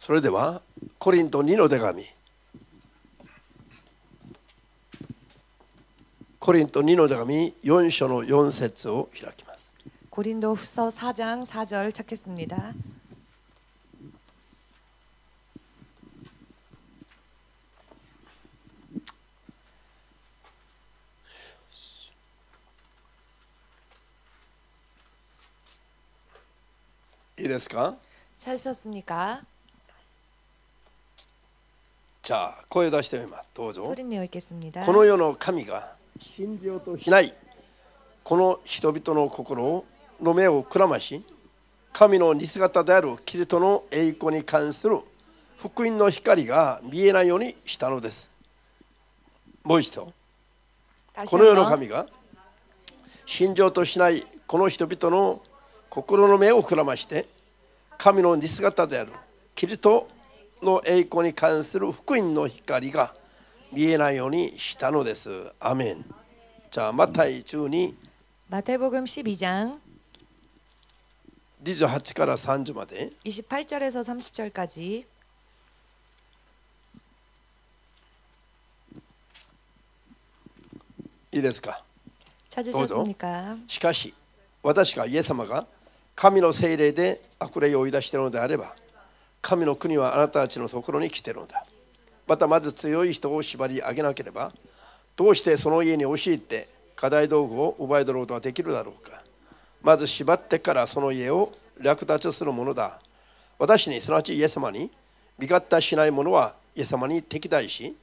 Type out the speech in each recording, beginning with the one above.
それではコリント2の手紙、コリント2の手紙4章の4節を開きます。 고린도후서 4장 4절 찾겠습니다.いいですか？ 찾으셨습니까? じゃあ声を出してみます。どうぞ。 소리 내어 읽겠습니다. この世の神が信じようとしないこの人々の心の目をくらまし、神の似姿であるキリストの栄光に関する福音の光が見えないようにしたのです。もう一度、この世の神が信じようとしないこの人々の心の目をくらまして、神の似姿であるキリストの栄光に関する福音の光が見えないようにしたのです。アメン。じゃあマタイ12 마태복음 12장 28から30まで 28절에서 30절까지 いいですか？ 찾으셨습니까? しかし私がイエス様が神の聖霊で悪霊を追い出しているのであれば、神の国はあなたたちのところに来ているのだ。またまず強い人を縛り上げなければ、どうしてその家に押し入って家財道具を奪い取ろうとはできるだろうか。まず縛ってからその家を略奪するものだ。私にすなわちイエス様に味方しない者はイエス様に敵対し、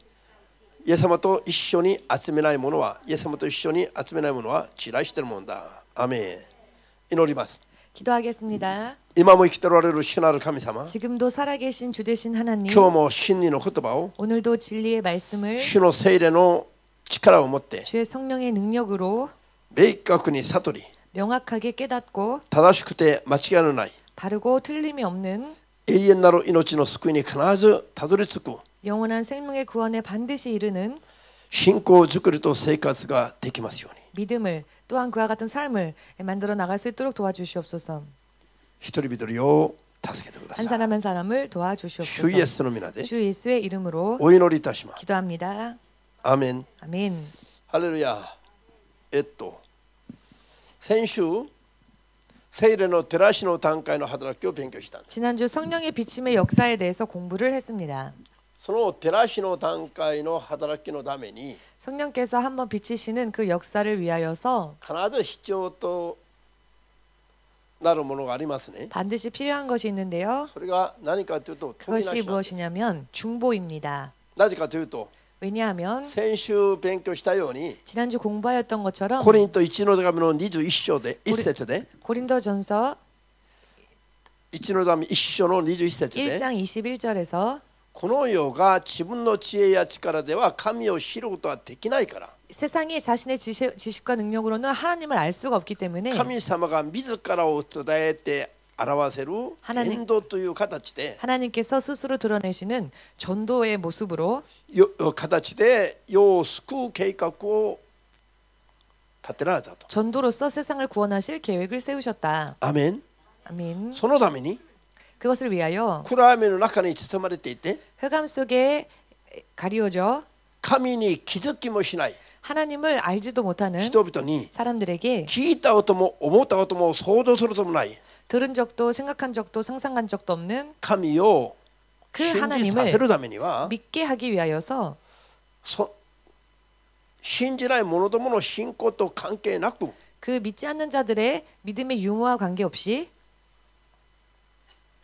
イエス様と一緒に集めない者はイエス様と一緒に集めない者は散らしているものだ。アメン。祈ります。 기도하겠습니다. 今も生きておられる主なる神様、 지금도 살아계신 주 되신 하나님, 今日も真理の言葉を 오늘도 진리의 말씀을 主の聖霊の力を持って 주의 성령의 능력으로 明確に悟り、 명확하게 깨닫고 正しくて間違いのない 바르고 틀림이 없는 永遠なる命の救いに必ずたどり着く 영원한 생명의 구원에 반드시 이르는 信仰づくりと生活ができますように、 믿음을 또한 그와 같은 삶을 만들어 나갈 수 있도록 도와주시옵소서. 一人一人を助けてくださ 한 い。 사람 한 사람을 主 도와주시옵소서. イエスの皆で 주 예수의 이름으로 お祈りいたします。 기도합니다. アーメン。 아멘. ハレルヤ。先週聖霊の照らしの段階の働きを勉強したんです。 지난주 성령의 비침의 역사에 대해서 공부를 했습니다. その照らしの段階の働きのために 성령께서 한번 비치시는 그 역사를 위하여서 必ず必要となるものがありますね。 반드시 필요한 것이 있는데요. それが何かというと、 그것이 무엇이냐면 중보입니다. なぜかというと、 왜냐하면 先週勉強したように 지난주 공부하였던 것처럼 コリント1の手紙の21章で1節で 고린도전서 1の手紙1章の21節で 1장 21절에서 この世が自分の知恵や力では神を知ることはできないから、 세상이 자신의 지식과 능력으로는 하나님을 알 수가 없기 때문에 神様が自らを伝えて表せる伝道という形で 하나님께서 스스로 드러내시는 전도의 모습으로 形で世を救う計画を立てられたと。 전도로서 세상을 구원하실 계획을 세우셨다. アメン。 아멘. そのために 그것을 위하여 暗闇の中に包まれていて 흑암 속에 가리워져 神に気づきもしない 하나님을 알지도 못하는 人々に 사람들에게 聞いたことも思ったことも想像することもない 들은 적도 생각한 적도 상상한 적도 없는 神を 그 信じさせ 하나님을 るためには 믿게 하기 위하여서 信じない者どもの信仰と関係なく 그 믿지 않는 자들의 믿음의 유무와 관계없이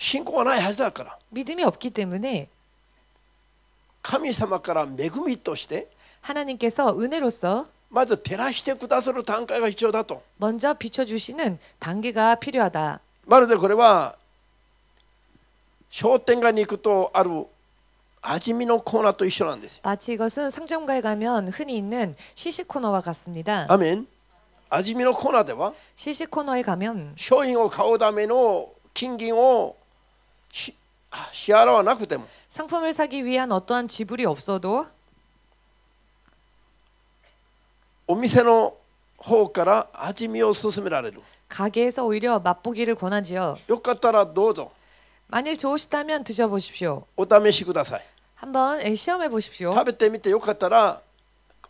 信仰がないはずだから 믿음이 없기 때문에 神様から恵みとして 하나님께서 은혜로서 まず照らしてくださる段階が必要だと。 먼저 비춰주시는 단계가 필요하다. まるでこれは商店街に行くとある味見のコーナーと一緒なんですよ。 마치 이것은 상점가에 가면 흔히 있는 시식 코너와 같습니다. アメン。味見のコーナーでは 시식 코너에 가면 商品を買うための金銀を支払わなくても 상품을 사기 위한 어떠한 지불이 없어도 お店の方から味見を勧められる。 가게에서 오히려 맛보기를 권하지요. よかったらどうぞ。 만일 좋으시다면 드셔보십시오. お試しください。 한번 시험해 보십시오. 食べてみてよかったら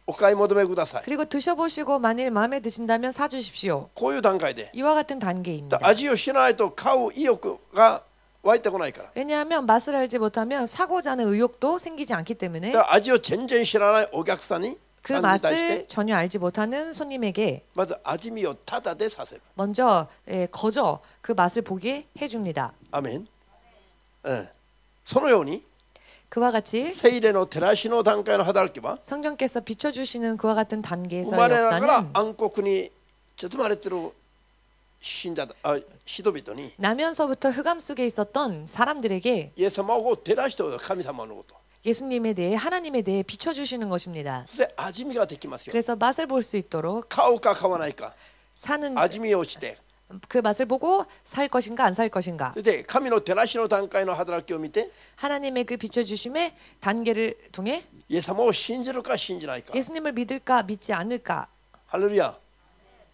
お買い求めください。 그리고 드셔보시고 만일 마음에 드신다면 사주십시오. こういう段階で 이와 같은 단계입니다. 味を知らないと買う意欲が湧いてこないから。 왜냐하면 맛을 알지 못하면 사고자 하는 의욕도 생기지 않기 때문에 だから味を全然知らないお客さんに 그 さんに対して 맛을 전혀 알지 못하는 손님에게 まず味見をタダでさせる。 먼저 거저 그 맛을 보게 해줍니다. アメン。そのように 그와 같이 聖霊の照らしの段階の働きは 성령께서 비춰주시는 그와 같은 生 단계에서의 まれながら 역사는 暗黒に包まれてる信者人々に 나면서부터 흑암 속에 있었던 사람들에게 イエス様を照らしておる神様のこと。 예수님에 대해 하나님에 대해 비춰주시는 것입니다. そして味見ができますよ。 그래서 맛을 볼 수 있도록 買うか買わないか 사는 味見をして、 그 맛을 보고 살 것인가 안 살 것인가 それで神の照らしの段階の働きを見て 하나님의 그 비춰주심의 단계를 통해 イエス様を信じるか信じないか。 예수님을 믿을까 믿지 않을까 ハレルヤ。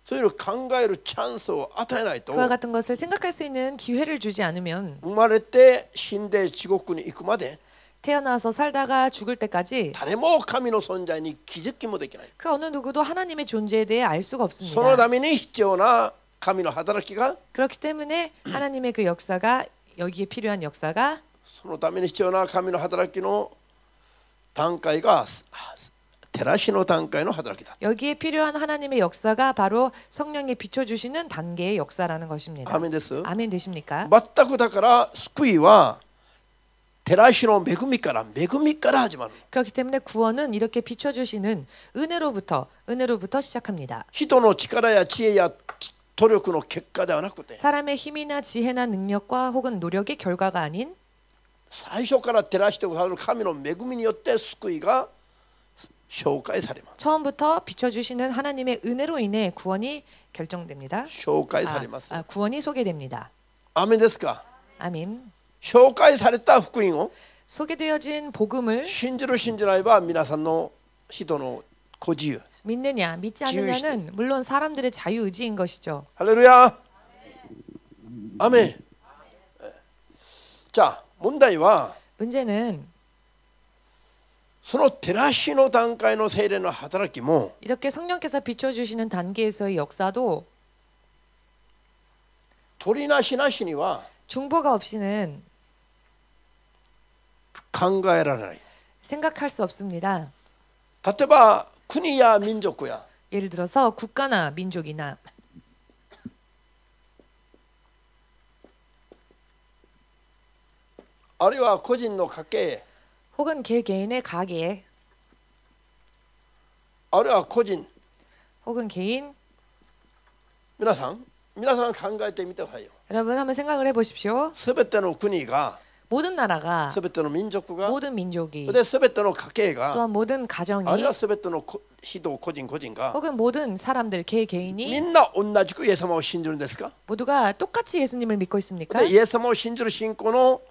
そういうのを考えるチャンスを与えないと 그와 같은 것을 생각할 수 있는 기회를 주지 않으면 生まれて死んで地獄に行くまで 태어나서 살다가 죽을 때까지 誰も神の存在に気づきもできない。 그 어느 누구도 하나님의 존재에 대해 알 수가 その 없습니다. ために必要な神の働きが 그렇기 때문에 하나님의 그 역사가 여기에 필요한 역사가 そのために必要な神の働きの段階が照らしの段階の働きだ。 여기에 필요한 하나님의 역사가 바로 성령이 비춰주시는 단계의 역사라는 것입니다. アーメンです。 아멘 되십니까? 全くだから救いは照らしの恵みから始まる。 그렇기 때문에 구원은 이렇게 비춰주시는 은혜로부터 시작합니다. 人の力や知恵や努力の結果ではなくて 사람의 힘이나 지혜나 능력과 혹은 노력의 결과가 아닌 最初から照らしてくださる神の恵みによって救いが紹介されます。 처음부터 비춰주시는 하나님의 은혜로 인해 구원이 결정됩니다. 紹介されます。 구원이 소개됩니다. アーメンですか。 아멘. 紹介された福音を 소개되어진 복음을 信じる信じないは皆さんの人の個自由。 믿느냐 믿지 않느냐는 물론 사람들의 자유의지인 것이죠. ハレルヤ。アメン。じゃあ問題は 문제는 その照らしの段階の聖霊の働きも 이렇게 성령께서 비춰주시는 단계에서의 역사도 取りなしなしには 중보가 없이는 考えられない。 생각할 수 없습니다. 例えば国や民族や 예를 들어서 국가나 민족이나 あるいは個人の家計 혹은 개개인의 가게 あるいは個人 혹은 개인 皆さん考えてみてくださいよ。 여러분 한번 생각을 해보십시오. すべての国が 모든 나라가 すべての民族が 모든 민족이 で、すべての家計が 또한 모든 あ 가정이 るいはすべての人個人が 혹은 모든 사람들 み 개개인이 んな同じくイエス様を信じるんですか。 모두가 똑같이 예수님을 믿고 있습니까? でイエス様を信じる信仰の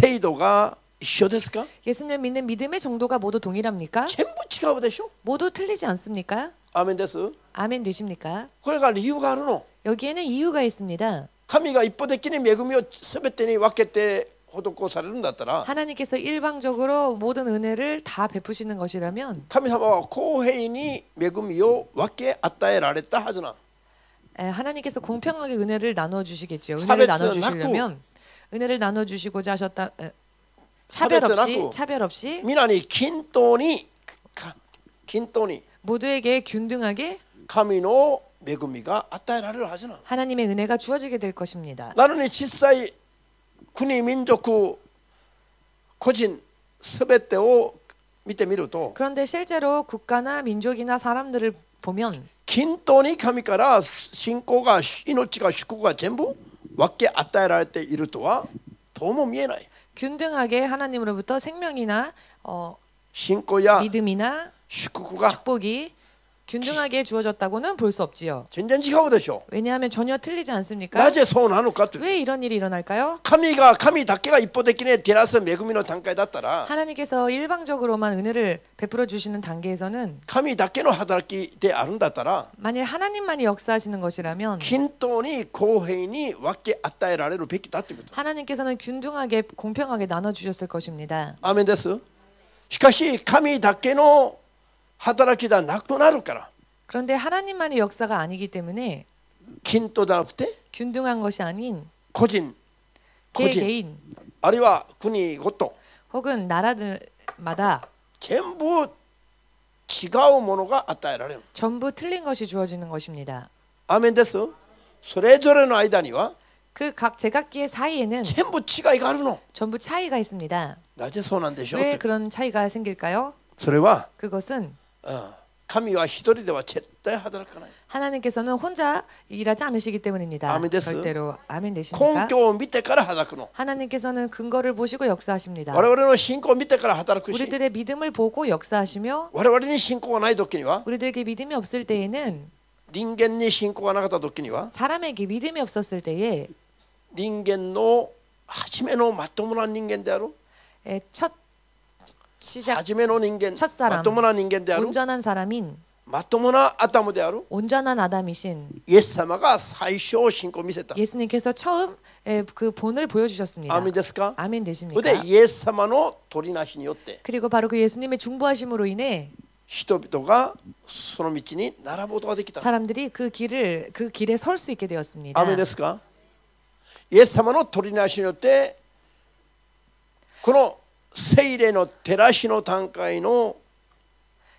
程度が一緒ですか。 예수님을 믿는 믿음의 정도가 모두 동일합니까? 全部違うでしょ。 모두 틀리지 않습니까? アーメンです。 아멘 되십니까? これが理由があるの。 여기에는 이유가 있습니다. 神が一方的に恵みをすべてに分けて施されるんだったら 하나님께서 일방적으로 모든 은혜를 다 베푸시는 것이라면 神様は公平に恵みを分け与えられたはずな。 하나님께서 공평하게 은혜를 나눠 주시겠죠. 은혜를 나눠 주시려면 은혜를 나눠 주시고자 하셨다. 차별 없이 皆に均等に 모두에게 균등하게 神の恵みが与えられるはずな。 하나님의 은혜가 주어지게 될 것입니다. なのに実際国民族個人すべてを見てみると 그런데 실제로 국가나 민족이나 사람들을 보면 均等に神から信仰が命が祝福が全部分け与えられているとはどうも見えない。 균등하게 하나님으로부터 생명이나 信仰や 믿음이나 祝福が 축복이 균등하게 주어졌다고는 볼 수 없지요. 全然違うでしょ 왜냐하면 전혀 틀리지 않습니까? なぜそうなのかという 왜 이런 일이 일어날까요? 神だけが一方的に照らす恵みの段階だったら 하나님께서 일방적으로만 은혜를 베풀어 주시는 단계에서는 神だけの働きであるんだったら 만일 하나님만이 역사하시는 것이라면 均等に公平に分け与えられるべきだということ 하나님께서는 균등하게 공평하게 나눠 주셨을 것입니다. アーメンです。しかし神だけの働きではなくなるから 그런데 하나님만의 역사가 아니기 때문에 均等ではなくて 균등한 것이 아닌 個人 개개인 あるいは国ごと 혹은 나라들마다 全部違うものが与えられる。 전부 틀린 것이 주어지는 것입니다. アーメンです。それぞれの間には 그 각 제각기의 사이에는 全部違いがあるの。 전부 차이가 있습니다. なぜそうなんでしょう 왜 って。 그런 차이가 생길까요? それは、 그것은 神は一人では絶対働かない。 하나님께서는 혼자 일하지 않으시기 때문입니다. 아멘です. 절대로 아멘 되십니까? 根拠を見てから働くの。 하나님께서는 근거를 보시고 역사하십니다. 我々の信仰を見てから働くし、 우리들의 믿음을 보고 역사하시며 我々に信仰がない時には、 우리들에게 믿음이 없을 때에는 人間に信仰がなかった時には、 사람에게 믿음이 없었을 때에 人間の初めのまともな人間である。 첫 시작 初めの人間、 첫사람 まともな人間である。 온전한 사람인 まともなアダムである。 온전한 아담이신 イエス様が最初信仰を見せた。 예수님께서 처음 그 본을 보여주셨습니다. アーメンですか。 아멘 それ 되십니까? でイエス様の取りなしによって 그리고 바로 그 예수님의 중보하심으로 인해 人々がその道に並ぶことができた。 사람들이 그 길에 설 수 있게 되었습니다. アーメンですか。イエス様の取りなしによってこの聖霊の照らしの段階の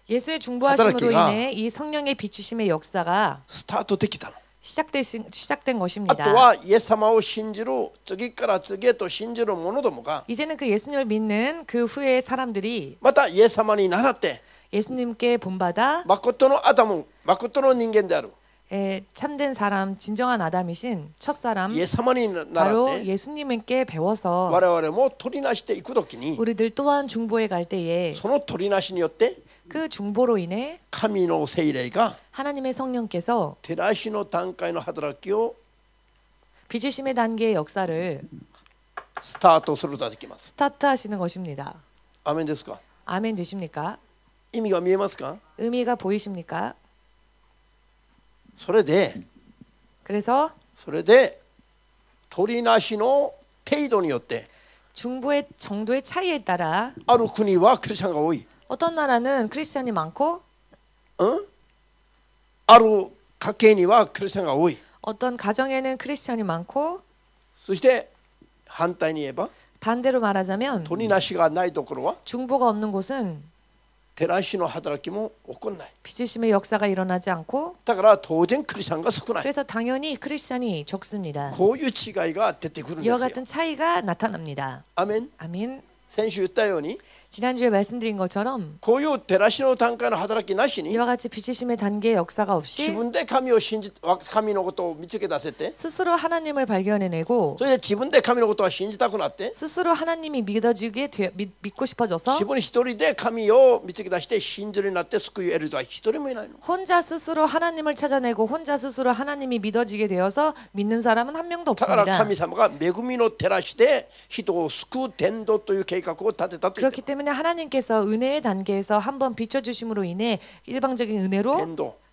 예수의 중보하심으로 인해 이 성령의 비추심의 역사가 スタートできたの。 시작된 あ 것입니다. とはイエス様を信じる次から次へと信じる者どもが 이제는 그 예수님을 믿는 그 후에 사람들이 またイエス様に倣って 예수님께 본받아 誠のアダム、誠の人間である 참된 사람, 진정한 아담이신 첫사람 イエス様に習 바로 って 예수님께 배워서 我々も取りなしていくときに 우리들 또한 중보에 갈 때에 その取りなしによって 그 중보로 인해 神の聖霊が 하나님의 성령께서 照らしの段階の働きを 비추심의 단계의 역사를 スタートすることができます。 스타트하시는 것입니다. アーメンですか。 아멘 되십니까? 意味が見えますか。 의미가 보이십니까? それで 그래서 取りなしの程度によって 중보의 정도의 차이에 따라 ある国はクリスチャンが多い、 어떤 나라는 크리스천이 많고 ある家系にはクリスチャンが多い。 어떤 가정에는 크리스천이 많고 そして反対に言えば 반대로 말하자면 取りなしがないところは 중보가 없는 곳은 照らしの働きも起こらない。 비추심의 역사가 일어나지 않고 だから当然クリスチャンが少ない。 그래서 당연히 크리스천이 적습니다. こういう違いが出てくるんです 이와 よ。 같은 차이가 나타납니다. アメン。 아멘. 先週言ったように 지난주에 말씀드린 것처럼 こういう照らしの段階の働きなしに 이와 같이 비추심의 단계의 역사가 自 없이 分で神を信じ神のことを見つけ出せて 스스로 하나님을 발견해내고 それで自分で神のことを信じたくなって 스스로 하나님이 믿고 싶어져서 自分一人で神を見つけ出して信じるようになって救いを得る人は一人もいないの。 혼자 스스로 하나님을 찾아내고 혼자 스스로 하나님이 믿어지게 되어서 믿는 사람은 한 명도 だから 없습니다. 神様が恵みの照らしで人を救う伝道という計画を立てたと言って 그렇기 때문에 하나님께서 은혜의 단계에서 한번 비춰주심으로 인해 일방적인 은혜로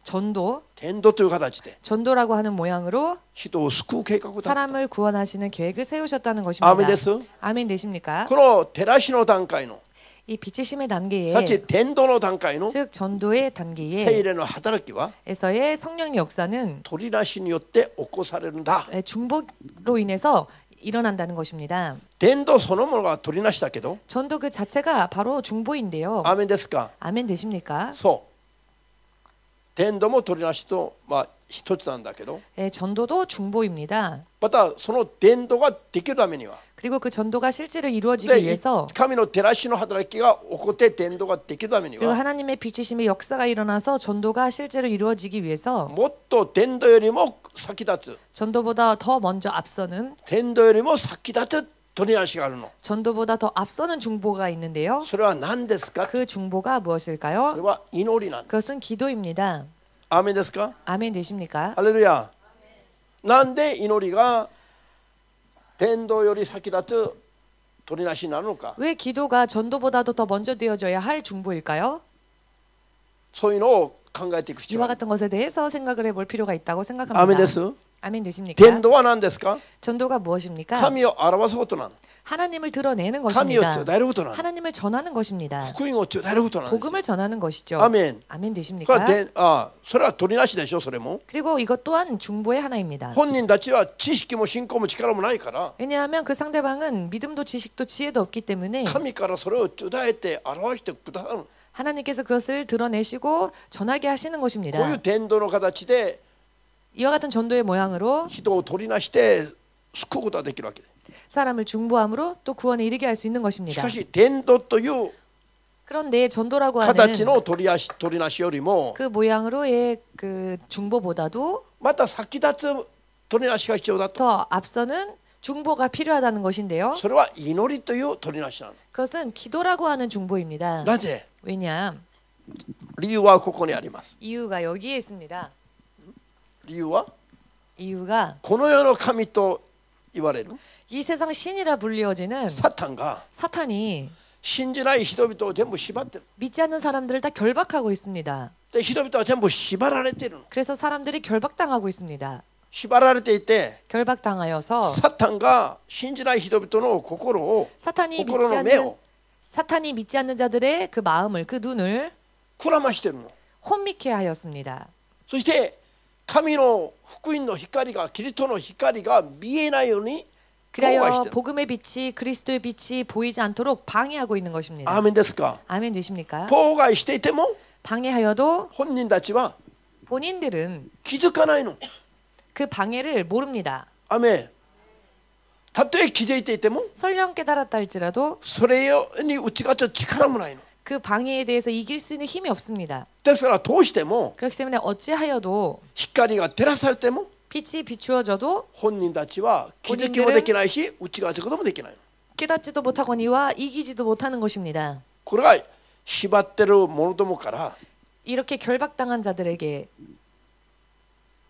伝道という形で 전도라고 하는 모양으로 人を救う計画を立てた。 사람을 구원하시는 계획을 세우셨다는 アー 것입니다. メンです。 아멘 되십니까? この照らしの段階の 이 비추심의 단계에 さっき伝道の段階の 즉 전도의 聖 단계에 霊の働きは 에서의 성령의 역사는 取りなしによって起こされるんだ。 중보로 인해서 일어난다는 것입니다. 伝道そのものが取りなしだけど 전도 그 자체가 바로 중보인데요. アーメンですか。 아멘 되십니까? そう伝道も取りなしと一つなんだけど 전도도 중보입니다. またその伝道ができるためには 그리고 그 전도가 실제로 이루어지기 で 위해서 神の照らしの働きが起こって伝道ができるために 그리고 は 하나님의 비추심의 역사가 일어나서 전도가 실제로 이루어지기 위해서 もっと伝道よりも先立つ 전도보다 더 먼저 앞서는 伝道よりも先立つ取りなしがあるの。 전도보다 더 앞서는 중보가 있는데요. それは何ですか。 그 중보가 それ 무엇일까요? は祈りなんです。 그것은 기도입니다. アーメンですか。 아멘 되십니까? ハレルヤ。なんで祈りが伝道より先立つ取りなしになるのか。 왜 기도가 전도보다도 더 먼저 되어져야 할 중보일까요? そういうのを考えていく必要 이와 がある。 같은 것에 대해서 생각을 해볼 필요가 있다고 アーメン 생각합니다. です。 아멘 되십니까? 伝道は何ですか。 전도가 무엇입니까? 神を表すことなの。 하나님을 드러내는 神を 것입니다. 伝えることなの。 하나님을 전하는 것입니다. 福音を伝えることなんですよ。 복음을 전하는 것이죠. 아멘. 아멘 これ 되십니까? はそれは取りなしでしょ。それも 그리고 이것 또한 중보의 하나입니다. 本人たちは知識も信仰も力もないから 왜냐하면 그 상대방은 믿음도 지식도 지혜도 없기 때문에 神からそれを伝えて表してくださる。 하나님께서 그것을 드러내시고 전하게 하시는 こういう 것입니다. 伝道の形で 이와 같은 전도의 모양으로 人を取りなして救うことができるわけで 사람을 중보함으로 또 구원에 이르게 할 수 있는 す。し 것입니다. かし伝道という 그런데 전도라고 하는 形の取りなしよりも 그 모양으로의 그 중보보다도 また先立つ取りなしが必要だと。 더 앞서는 중보가 필요하다는 것인데요. それは祈りという取りなしなの。 그것은 기도라고 하는 중보입니다. なぜ。 왜냐? 理由はここにあります。 이유가 여기에 있습니다. 理由は 이유가 この世の神と言われる 이 세상 신이라 불리워지는 サタンが 사탄이 信じない人々を全部縛ってる。 믿지 않는 사람들을 다 결박하고 있습니다. で人々は全部縛られているの。 그래서 사람들이 결박당하고 있습니다. 縛られていて 결박당하여서 サタンが信じない人々の心を 사탄이 心 믿지 の目 않는 を 사탄이 믿지 않는 자들의 그 마음을 그 눈을 くらましているの。 혼미케 하였습니다. そして神の福音の光がキリストの光が見えないように妨害し 그래야 ている。 복음의 빛이 그리스도의 빛이 보이지 않도록 방해하고 있는 것입니다. アーメンですか。 아멘 되십니까? 妨害していても 방해하여도 本人たちは 본인들은 気づかないの。 그 방해를 모릅니다. アーメン。たとえ気づいていても 설령 깨달았다 할지라도 それに打ち勝つ力もないの。 그 방해에 대해서 이길 수 있는 힘이 없습니다. ですから通しても 그렇기 때문에 어찌하여도 光が照らされても 빛이 비추어져도 本人たちは気づきもできないし打ち勝つこともできないの。 깨닫지도 못하거니와 이기지도 못하는 것입니다. これが縛ってる者どもから 이렇게 결박당한 자들에게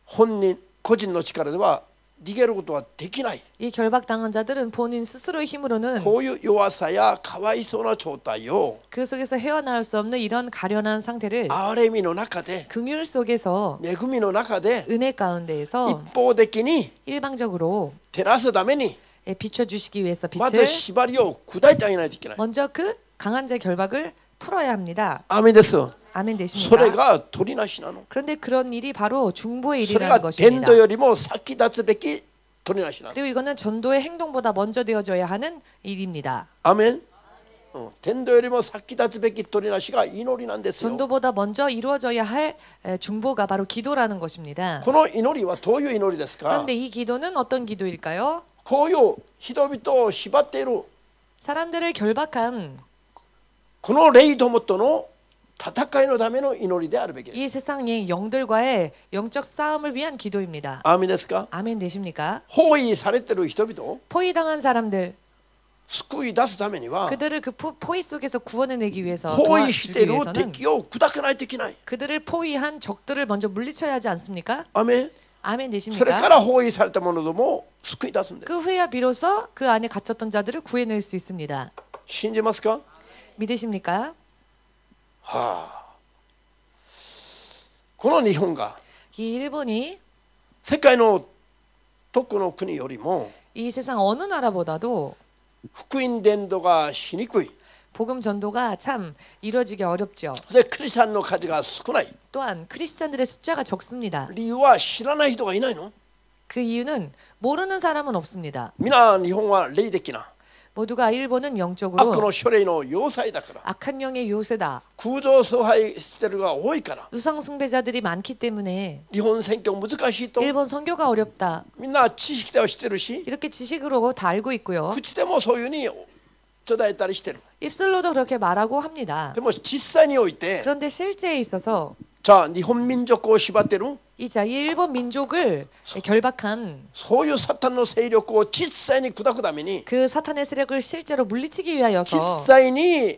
本人個人の力では逃げることはできない。 이 결박당한 자들은 본인 스스로의 힘으로는 こういう弱さやかわいそうな状態を 그 속에서 헤어나올 수 없는 이런 가련한 상태를 憐れみの中で 긍휼 속에서 恵みの中で 은혜 가운데에서 一方的に 일방적으로 照らすために 비춰주시기 위해서 まず 빛을 縛りを砕いてあげないといけない。 먼저 그 강한 자의 결박을 풀어야 합니다. アーメンです。 아멘 それ 되십니까? が取りなしなの。 그런데 그런 일이 바로 중보의 それ 일이라는 が伝 것입니다. 道よりも先立つべき取りなしなの。 그리고 이거는 전도의 행동보다 먼저 되어져야 하는 일입니다. アーメン。伝道よりも先立つべき取りなしが祈りなんですよ。 전도보다 먼저 이루어져야 할 중보가 바로 기도라는 것입니다. この祈りはどういう祈りですか。 그런데 이 기도는 어떤 기도일까요? こういう人々を縛っている 사람들을 결박한 この霊どもとの戦いのための祈りであるべきです。 이 세상의 영들과의 영적 싸움을 위한 기도입니다. アーメンですか。 아멘 되십니까? 包囲されている人々を 포위당한 사람들 救い出すためには 그들을 그 포위 속에서 구원해내기 위해서 包囲して 도와주기 いる 위해서는 敵を砕かないといけない。 그들을 포위한 적들을 먼저 물리쳐야 하지 않습니까? アーメン。 아멘 それか 되십니까? ら包囲された者どもを救い出すんです。 그 후에야 비로소 그 안에 갇혔던 자들을 구해낼 수 있습니다. 信じますか。 믿으십니까? はあ。この日本が 이 일본이 世界のどこの国よりも 이 세상 어느 나라보다도 福音伝道がしにくい。 복음 전도가 참 이루어지기 어렵죠. でクリスチャンの数が少ない。 또한 크리스찬들의 숫자가 적습니다. 理由は知らない人がいないの。 그 이유는 모르는 사람은 없습니다. 皆日本は霊的な 모두가 일본은 悪 영적으로 の書類の要塞だから 악한 영의 요새다. 空洞崇拝してるが多いから 우상 숭배자들이 많기 때문에 日本選挙難しいと 일본 선교가 어렵다. みんな知識では知ってるし 이렇게 지식으로 다 알고 있고요. 口でもそういうふうに伝えたりしてる。 입술로도 그렇게 말하고 합니다. でも実際において 그런데 실제에 있어서 자, 일본 민족을 縛ってる 이자 이 일본 민족을 결박한 そういうサタンの勢力を実際に砕くために 그 사탄의 세력을 실제로 물리치기 実 위하여서 際に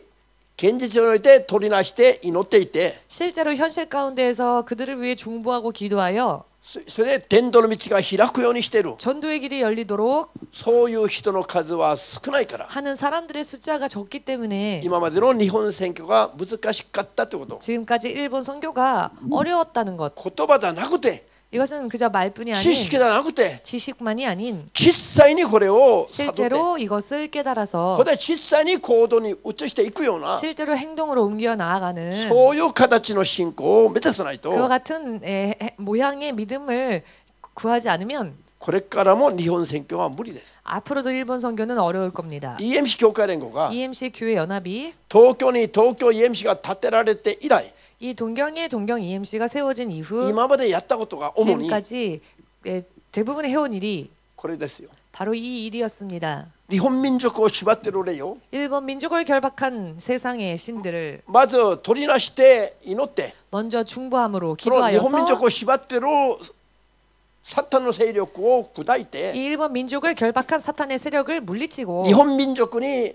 現実において取りなして祈っていて 실제로 현실 가운데에서 그들을 위해 중보하고 기도하여 それで伝道の道が開くようにしている 전도의 길이 열리도록 そういう人の数は少ないから 하는 사람들의 숫자가 적기 때문에 今までの日本選挙が難しかったということ 지금까지 일본 선교가 어려웠다는 것. 言葉じゃなくて 이것은 그저 말뿐이 知 아닌 識じゃなくて 지식만이 아닌 実際にこれを悟って 실제로 이것을 깨달아서 これで実際に行動に移していくような 실제로 행동으로 옮겨 나아가는 そういう形の信仰を目指さない 그와 と 같은 모양의 믿음을 구하지 않으면 これからも日本選挙は無理です 앞으로도 일본 선교는 어려울 겁니다. EMC 教会連合が EMC 교회 연합이 東京に東京 EMC が建てられて以来 이 동경에 동경 EMC가 세워진 이후 今までやったことが主に 지금까지 대부분 해온 일이 これですよ 바로 이 일이었습니다. 日本民族を縛ってる例よ 일본 민족을 결박한 세상의 신들을 まず取りなして祈って 먼저 중보함으로 その日本民 기도하여서 族を縛ってるサタンの勢力を砕い 이 て 일본 민족을 결박한 사탄의 세력을 물리치고 日本民族に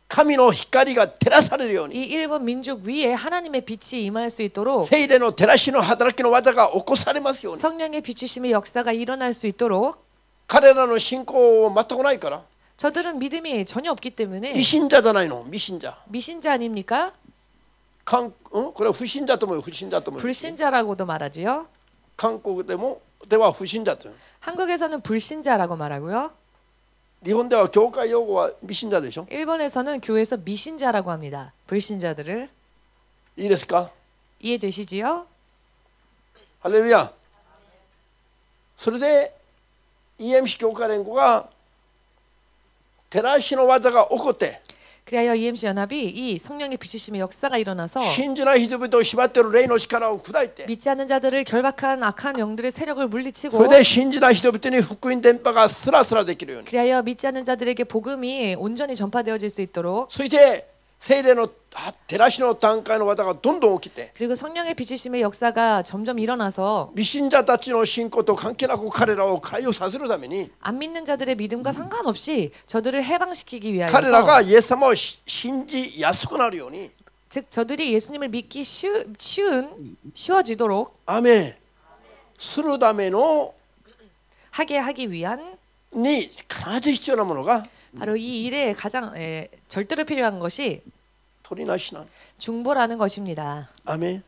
神の光が照らされるよう 이 に 일본 민족 위에 하나님의 빛이 임할 수 있도록 聖霊の照らしの働きの技が起こされますように 성령의 비추심의 역사가 일어날 수 있도록 彼らの信仰を全くないから 저들은 믿음이 전혀 없기 때문에 未信者じゃないの未信者 미신자 아닙니까? これは不信者とも不信者とも 불신자라고도 말하지요. 韓国でもでは不信者という 한국에서는 불신자라고 말하고요. 日本では教会用語は未信者でしょ 일본에서는 교회에서 미신자라고 합니다. 불신자들을 いいですか 이해되시지요? ハレルヤそれで EMC 教会連合が照らしの技が起こって 그리하여 EMC 연합이 이 성령의 비추심의 역사가 일어나서 信じない人々を縛っている霊の力を砕いて 믿지 않는 자들을 결박한 악한 영들의 세력을 そ 물리치고 れで信じない人々に福音伝播がスラスラできるように 그리하여 믿지 않는 자들에게 복음이 온전히 전파되어질 수 있도록 そして聖霊の照らしの段階の技がどんどん起きて 그리고 성령의 비추심의 역사가 점점 일어나서 未信者たちの信仰と関係なく彼らを回復させるために 안 믿는 자들의 믿음과 상관없이 저들을 해방시키기 彼らが 위하여서 イエス様を信じやすくなるように 즉 저들이 예수님을 믿기 쉬워지도록 アメンするための 하기 위한 に必ず必要なものが 바로 이 일에 가장 절대로 필요한 것이 取りなしなの 중보라는 것입니다. アメン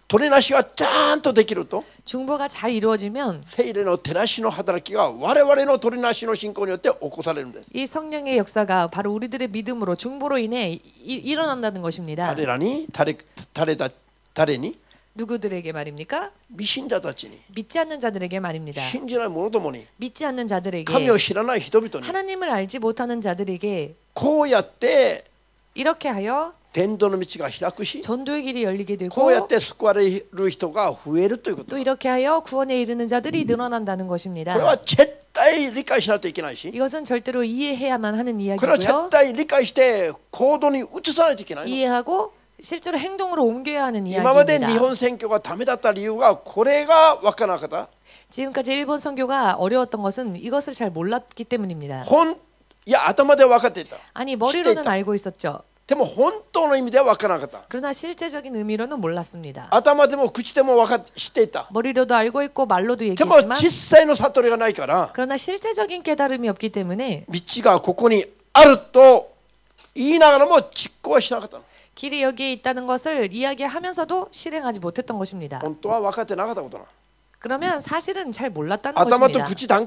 取りなしがちゃんとできると 중보가 잘 이루어지면 聖霊の照らしの働きが我々の取りなしの信仰によって起こされるんです 이 성령의 역사가 바로 우리들의 믿음으로 중보로 인해 일어난다는 것입니다. 誰らに誰に 누구들에게 말입니까? 未信者たちに 믿지 않는 자들에게 말입니다. 信じない者どもに 믿지 않는 자들에게 神を知らない人々に 하나님을 알지 못하는 자들에게 こうやって 이렇게 하여 伝道の道が開くし 전도의 길이 열리게 こうやっ 되고 て救われる人が増えるということ 또 이렇게 하여 구원에 이르는 자들이 늘어난다는 これ 것입니다. は絶対理解しないといけないし 이것은 절대로 이해해야만 하는 これは 이야기고요. 絶対理解して行動に移さないといけないの 이해하고 실제로 행동으로 옮겨야 하는 今まで日 이야기입니다. 本選挙がダメだった理由がこれが分からなかった 지금까지 일본 선교가 어려웠던 것은 이것을 잘 몰랐기 때문입니다. いや頭で分かっていた 아니 머리로는 알고 있었죠. でも本当の意味では分からなかった 그러나 실제적인 의미로는 몰랐습니다. 頭でも口でも知っていた 머리로도 알고 있고 말로도 でも 얘기했지만 実際の悟りがないから 그러나 실제적인 깨달음이 없기 때문에 道がここにあると言いながらも実行はしなかったの 길이 여기에 있다는 것을 이야기하면서도 실행하지 못했던 것입니다. 本当は分かってなかったことな 그러면 사실은 잘 몰랐다는 頭と 것입니다.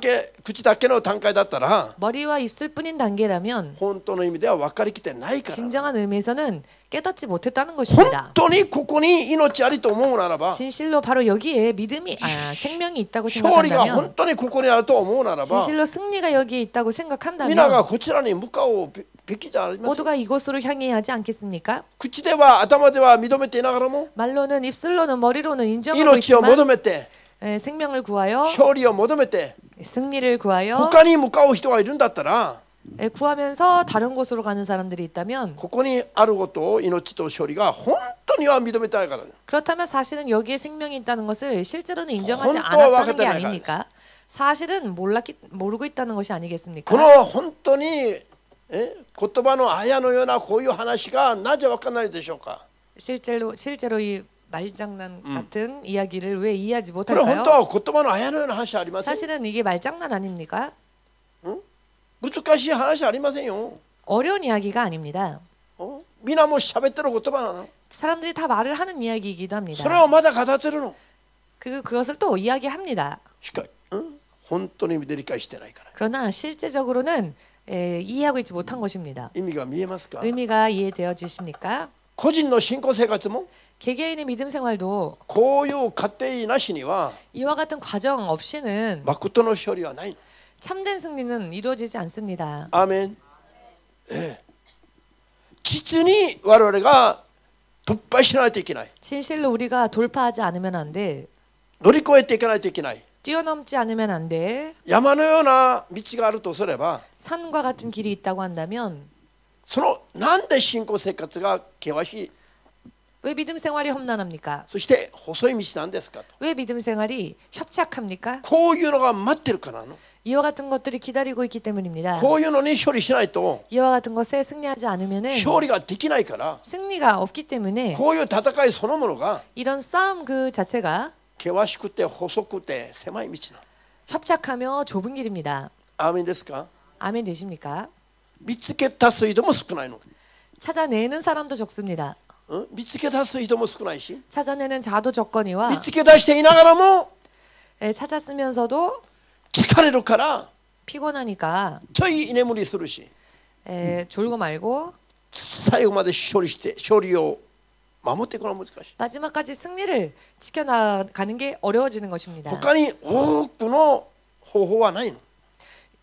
口だけの段階だったら 머리와 입술 뿐인 단계라면 本当の意味では分かりきってないから 진정한 의미에서는 깨닫지 못했다는 本 것입니다. 当にここに命ありと思うならば 진실로 바로 여기에 생명이 있다고 勝利が 생각한다면 本当にここにあると思うならば 진실로 승리가 여기에 있다고 皆 생각한다면 がこちらに向かうべきじゃありません 모두가 이곳으로 향해야 하지 않겠습니까? 口では頭では認めていながらも 말로는 입술로는 머리로는 인정하고 命を 있지만 求めて 생명을 구하여 勝利を求めて 승리를 구하여 他に向かう人がいるんだったら 구하면서 다른 곳으로 가는 사람들이 있다면 ここにあること命と勝利が本当には認めたいから、 그렇다면 사실은 여기에 생명이 있다는 것을 실제로는 인정하지 혼또와 않았다는 게 와카타나이가 아닙니까? 사실은 모르고 있다는 것이 아니겠습니까? この本当に言葉のあやのようなこういう話がなぜ分からないでしょうか。 실제로 이 말장난 같은 이야기를 왜 이해하지 これ本 못할까요? 当は言葉のあやのような話ありません。 사실은 이게 말장난 아닙니까? 難しい話ありませんよ。 어려운 이야기가 아닙니다. 皆も喋ってる言葉なの。 사람들이 다 말을 하는 이야기이기도 それ 합니다. をまだ語ってるの。 그것을 또 이야기합니다. しかし、本当に理解してないから。 그러나 실제적으로는 이해하고 있지 못한 것입니다. 意味が見えますか。 의미가 이해되어지십니까? 個人の信仰生活も 개개인의 믿음 생활도 こういう過程なしには 이와 같은 과정 없이는 誠の勝利はないの。 참된 승리는 이루어지지 않습니다. アーメン。実に我々が突破しないといけない。 진실로 우리가 돌파하지 않으면 안 될, 乗り越えていかないといけない。 뛰어넘지 않으면 안 될 山のような道があるとすれば、 산과 같은 길이 있다고 한다면 そのなんで信仰生活が険しい、 왜 믿음 생활이 험난합니까? そして細い道なんですかと。 왜 믿음 생활이 협착합니까? こういうのが待ってるからの。 이와 같은 것들이 기다리고 있기 때문입니다. こういうのに勝利しないと 이와 같은 것에 승리하지 않으면은 勝利ができないから、 승리가 없기 때문에 こういう戦いそのものが 이런 싸움 그 자체가 険しくて細くて狭い道なの。 협착하며 좁은 길입니다. アーメンですか。 아멘 되십니까? 見つけた人も少ないの。 찾아내는 사람도 적습니다. 見つけた人も少ないし、 찾아내는 자도 적거니와 見つけ出していながらも 찾았으면서도 疲れるから 피곤하니까 ちょい居眠りするし、 졸고 말고 最後まで勝利を守っていくのは難しい。 마지막까지 승리를 지켜나가는 게 어려워지는 것입니다. 他に多くの方法はないの。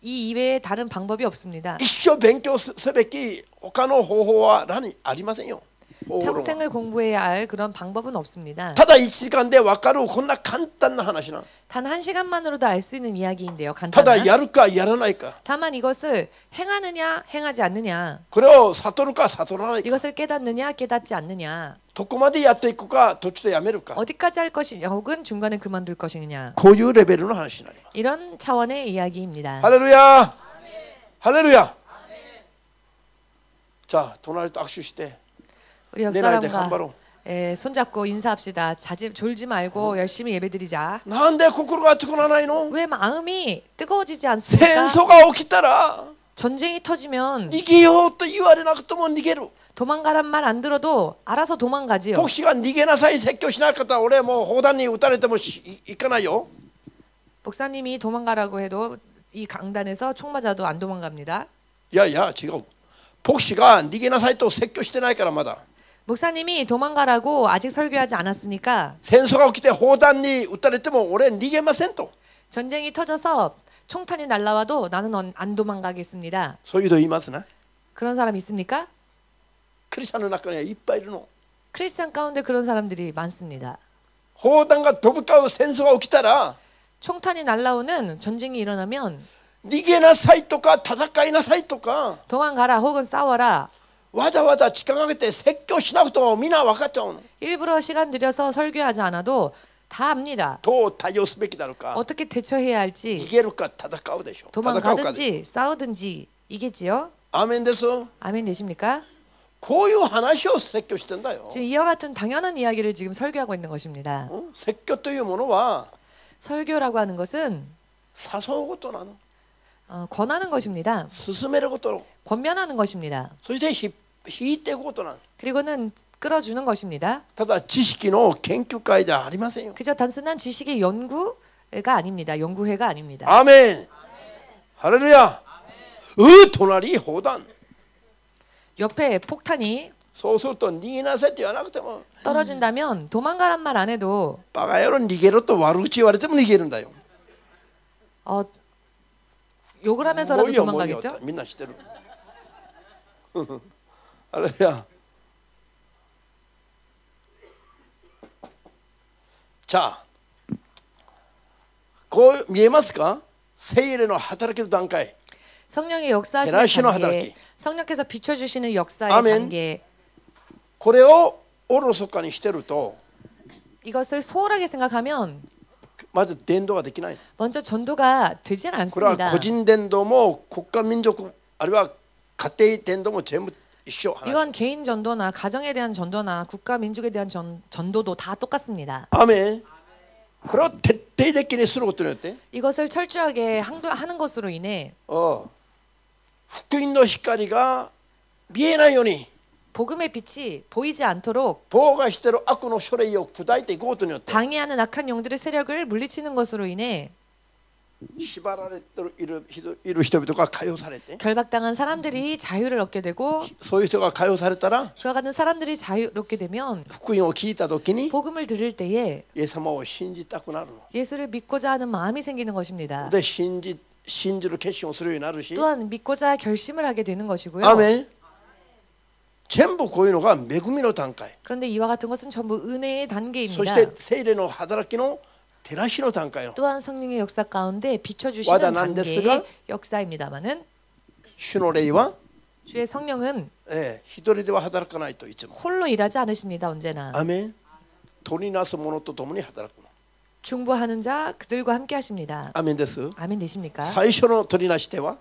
이 이외에 다른 방법이 없습니다. 一生勉強すべき他の方法は何ありませんよ。 평생을 공부해야 할 그런 방법은 없습니다. ただ1時間で分かるこんな簡単な話な。 단 한 시간만으로도 알 수 있는 이야기인데요. ただ 간단한. やるかやらないか、 다만 이것을 행하느냐 행하지 않느냐, これを悟るか悟らないか、 이것을 깨닫느냐 깨닫지 않느냐, どこまでやっていくか途中でやめるか、 어디까지 할 것이냐 혹은 중간에 그만둘 것이냐, こういうレベルの話になります。 이런 차원의 이야기입니다. ハレルヤ、ハレルヤ。じゃあ隣と握手して 우리 옆 寝ないで頑張 사람과 ろ 손잡고 인사합시다. 졸지 말고 열심히 예배드리자. う。なんで心が熱くならないの。 왜 마음이 뜨거워지지 戦 않습니까? 争が起きたら 전쟁이 터지면 逃げようと言われなくても逃げる。 도망가란 말 안 들어도 알아서 도망가지요. 牧師が逃げなさい説教しなかったら俺もう砲弾に撃たれても行かないよ。 목사님이 도망가라고 해도 이 강단에서 총 맞아도 안 도망갑니다. いやいや違う。牧師が逃げなさいと説教してないからまだ。 목사님이 도망가라고 아직 설교하지 않았으니까 戦争が起きて砲弾に撃たれても俺逃げませんと。 전쟁이 터져서 총탄이 날라와도 나는 안 도망가겠습니다. そういう人言いますね。 그런 사람 있습니까? クリスチャンの中にはいっぱいいるの。 크리스찬 가운데 그런 사람들이 많습니다. 砲弾が飛び交う戦争が起きたら 총탄이 날라오는 전쟁이 일어나면 逃げなさいとか戦いなさいとか 도망가라 혹은 싸워라, わざわざ時間かけて説教しなくてもみんな分かっちゃうの。 일부러 시간 들여서 설교하지 않아도 다 압니다. どう対応すべきだろうか、 어떻게 대처해야 逃 할지, げるか戦うでしょ。戦うかで。 도망가든지 싸우든지 이겠지요. アーメンです。 아멘 되십니까? こういう話を説教してんだよ。 지금 이와 같은 당연한 이야기를 지금 설교하고 있는 것입니다. 説教というものは 설교라고 하는 것은 誘うことなの。 권하는 것입니다. 進めること。 권면하는 것입니다. そして引いていくことなの。 그리고는 끌어주는 것입니다. ただ知識の研究会ではありませんよ。 그저 단순한 지식의 연구가 아닙니다. 연구회가 아닙니다. アーメン。ハレルヤ。隣砲弾。 옆에 폭탄이 そうすると逃げなさいって言わなくても 떨어진다면 도망가란 말 안 해도 バカ野郎逃げろと悪口言われても逃げるんだよ。 욕을 も 하면서라도 ういいよもういいよ 도망가겠죠? みんな知ってる。ハレルヤ。じゃあこう見えますか。聖霊の働きの段階。 성령의 역사하시는 照らしの 단계, 働き 성령께서 비춰주시는 역사의 아멘. 단계, これをおろそかにしてると 이것을 소홀하게 생각하면 まず伝道ができない。 먼저 전도가 되질 これは 않습니다. 個人伝道も国家民族あるいは家庭伝道も全部一緒。 이건 개인 전도나 가정에 대한 전도나 국가 민족에 대한 전도도 다 똑같습니다. アメン。これを徹底的にすることによって 이것을 철저하게 하는 것으로 인해 福音の光が見えないように 복음의 빛이 보이지 않도록 妨害している悪の書類を砕いていくことによって 방해하는 악한 영들의 세력을 물리치는 것으로 인해 縛られている人々が解放されて 결박당한 사람들이 자유를 얻게 되고 そういう人が解放されたら 그와 같은 사람들이 자유롭게 되면 福音を聞いた時に 복음을 들을 때에 イエス様を信じたくなるの 예수를 믿고자 하는 마음이 생기는 것입니다. で信じる決心をするようになるし 또한 믿고자 결심을 하게 되는 것이고요. アメン全部こういうのが恵みの段階 그런데 이와 같은 것은 전부 은혜의 そ 단계입니다. して聖霊の働きの照らしの段階の 또한 성령의 역사 가운데 비춰주시는 와다 난 데스가 단계의 역사입니다마는 主の霊は 주의 성령은 一人では働かないといつも 홀로 일하지 않으십니다. 언제나 アメン取りなす者と共に働くの 중보하는 자 그들과 함께 하십니다. アメンです 아멘 되십니까? 最初の取りなし手は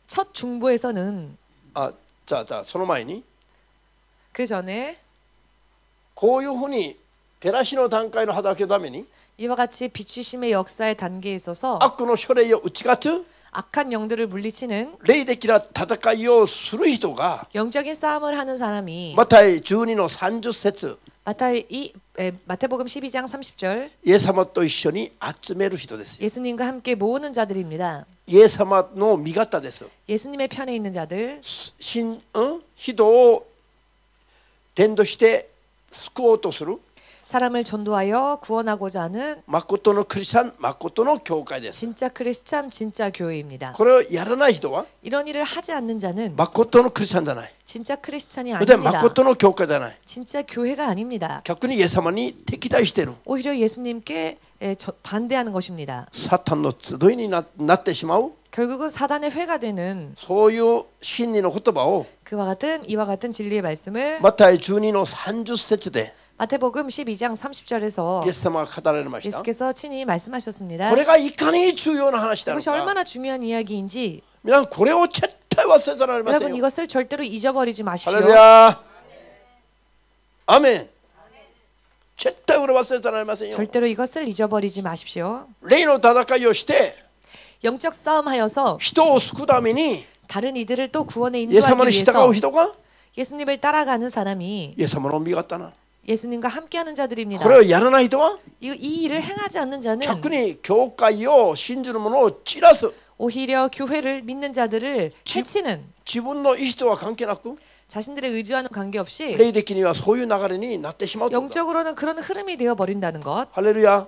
첫 중보에서는 じゃあその前に 그 전에 こういうふうに照らしの段階の働きのために 이와 같이 비추심의 역사의 단계에 있어서 悪の書類を打ち勝つ 악한 영들을 물리치는 霊的な戦いをする人が 영적인 싸움을 하는 사람이 マタイ12の30節 마태복음 12장 30절 イエス様と一緒に集める人ですよ 예수님과 함께 모으는 자들입니다. イエス様の味方です 예수님의 편에 있는 자들 人を伝道して救おうとする 사람을 전도하여 구원하고자 하는 誠のクリスチャン誠の教会です 진짜 크리스찬 진짜 교회입니다. これをやらない人は 이런 일을 하지 않는 자는 誠のクリスチャンじゃない 진짜 크리스찬이 それで 아닙니다. 誠の教会じゃない 진짜 교회가 아닙니다. 逆にイエス様に敵対している 오히려 예수님께 반대하는 것입니다. サタンの集いになってしまう 결국은 사단의 회가 되는 そういう真理の言葉を 이와 같은 진리의 말씀을 マタイ12の30節で 마태복음 12장 30절에서 イエス様が語られました 예수께서 친히 말씀하셨습니다. これがいかに重要な話なの 이것이 か 얼마나 중요한 이야기인지 皆さんこれを絶対忘れてはなりません 여러분 よ 이것을 절대로 잊어버리지 마십시오. 할렐루야 아멘 絶対これ忘れてはなりませんよ 절대로 이것을 잊어버리지 마십시오. 霊の戦いをして 영적 싸움하여서 人を救うために 다른 이들을 또 구원에 イエス様 인도하기 に従 위해서 う人が 예수님을 따라가는 사람이 イエス様の味方な 예수님과 함께하는 자들입니다. これをやらない人は 이 일을 행하지 않는 자는 逆に教会を信じる者を散らす 오히려 교회를 믿는 자들을 해치는 自分の意思とは関係なく 자신들의 의지와는 관계없이 霊的にはそういう流れになってしまうということ 영적으로는 그런 흐름이 되어 버린다는 것. ハレルヤ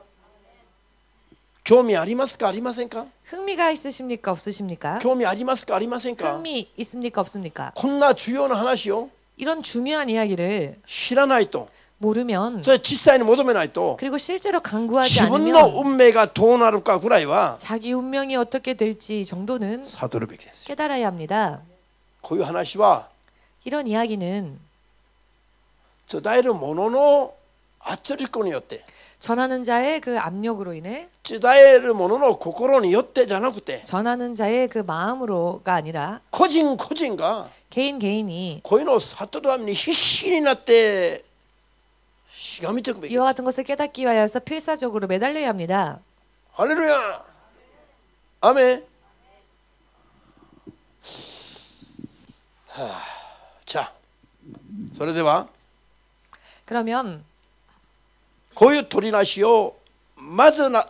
興味ありますかありませんか 흥미가 있으십니까 없으십니까? 興味ありますかありませんか 흥미 있습니까 없습니까? こんな重要な話を 이런 중요한 이야기를 知らないと 모르면 それ実際に求めないと 그리고 실제로 강구하지 自分の 않으면 運命がどうなるかぐらいは 자기 운명이 어떻게 될지 정도는 悟るべきですよ 깨달아야 합니다. こういう話は 이런 이야기는 伝える者の圧力によって 전하는 자의 그 압력으로 인해 伝える者の心によってじゃなくて 전하는 자의 그 마음으로가 아니라 個人個人が 개인이 こういうのを悟るために必死になってしがみつくべき 이와 같은 것을 깨닫기 위하여서 필사적으로 매달려야 합니다. ハレルヤアメン자それでは 그러면 こういう取りなしをまずな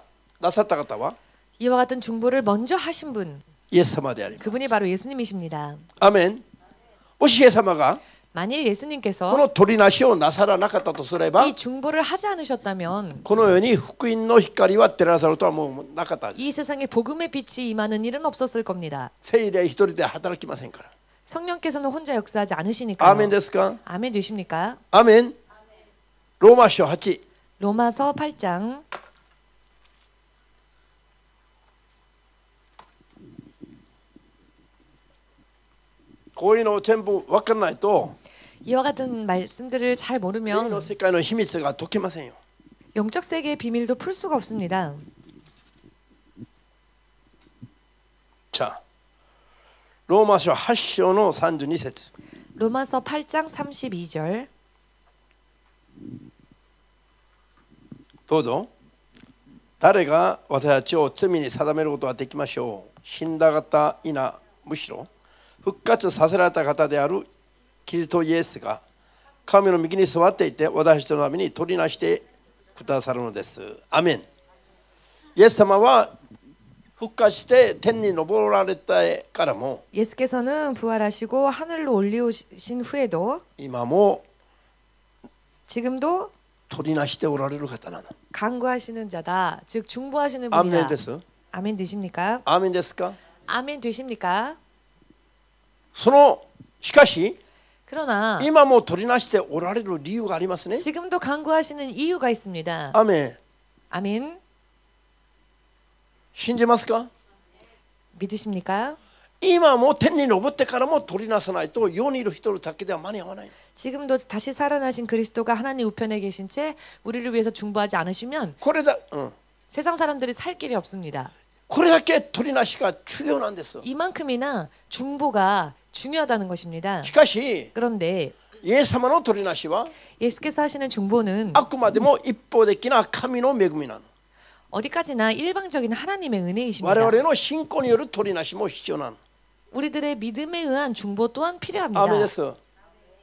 さった方は 이와 같은 중보를 먼저 하신 분 イエス様であります 그분이 바로 예수님이십니다. アメンもしイエス様が 만일 こ 예수님께서 の取りなしをなさらなかったとすれば 이 중보를 하지 않으셨다면 このように福音の光は照らされるとはもうなかった 이 세상에 복음의 빛이 임하는 일은 없었을 겁니다. 聖霊一人で働きませんから 성령께서는 혼자 역사하지 않으시니까요. アーメンですか 아멘 되십니까? アーメンローマ書8 로마서 8장 こういうのを全部分からないと 이와 같은 말씀들을 잘 霊の 모르면 世界の秘密が解けませんよ。 영적 세계의 비밀도 풀 수가 없습니다. 자, 로마서 8장の32節 로마서 8장 32절 どうぞ。誰が私たちを罪に定めることができましょう。死んだ方いな、むしろ復活させられた方であるキリストイエスが神の右に座っていて私たちのために取りなしてくださるのです。アメン。イエス様は復活して天に昇られてからも 예수께서는 부활하시고 하늘로 올리신 후에도 今も 지금도 取りなしておられる方なの。 간구하시는 자다. 즉 중보하시는 アメン 분이다. です。 아멘 되십니까? アメンですか。 아멘 되십니까? しかし 그러나 今も取りなしておられる理由がありますね。 지금도 간구하시는 이유가 있습니다. アメン。 아멘. 信じますか。 믿으십니까? 今も天に昇ってからも取りなさないと世にいる人だけでは間に合わない。 지금도 다시 살아나신 그리스도가 하나님 우편에 계신 채 우리를 위해서 중보하지 않으시면 これだ、세상 사람들이 살 길이 없습니다. これだけ取りなしが重要なんです。 이만큼이나 중보가 중요하다는 것입니다. しかし 그런데 イエス様の取りなしは 예수께서 하시는 중보는 あくまでも一方的な神の恵みなの。 어디까지나 일방적인 하나님의 我 은혜이십니다. 々の信仰による取りなしも必要なの。 우리들의 믿음에 의한 중보 또한 필요합니다. アメンです。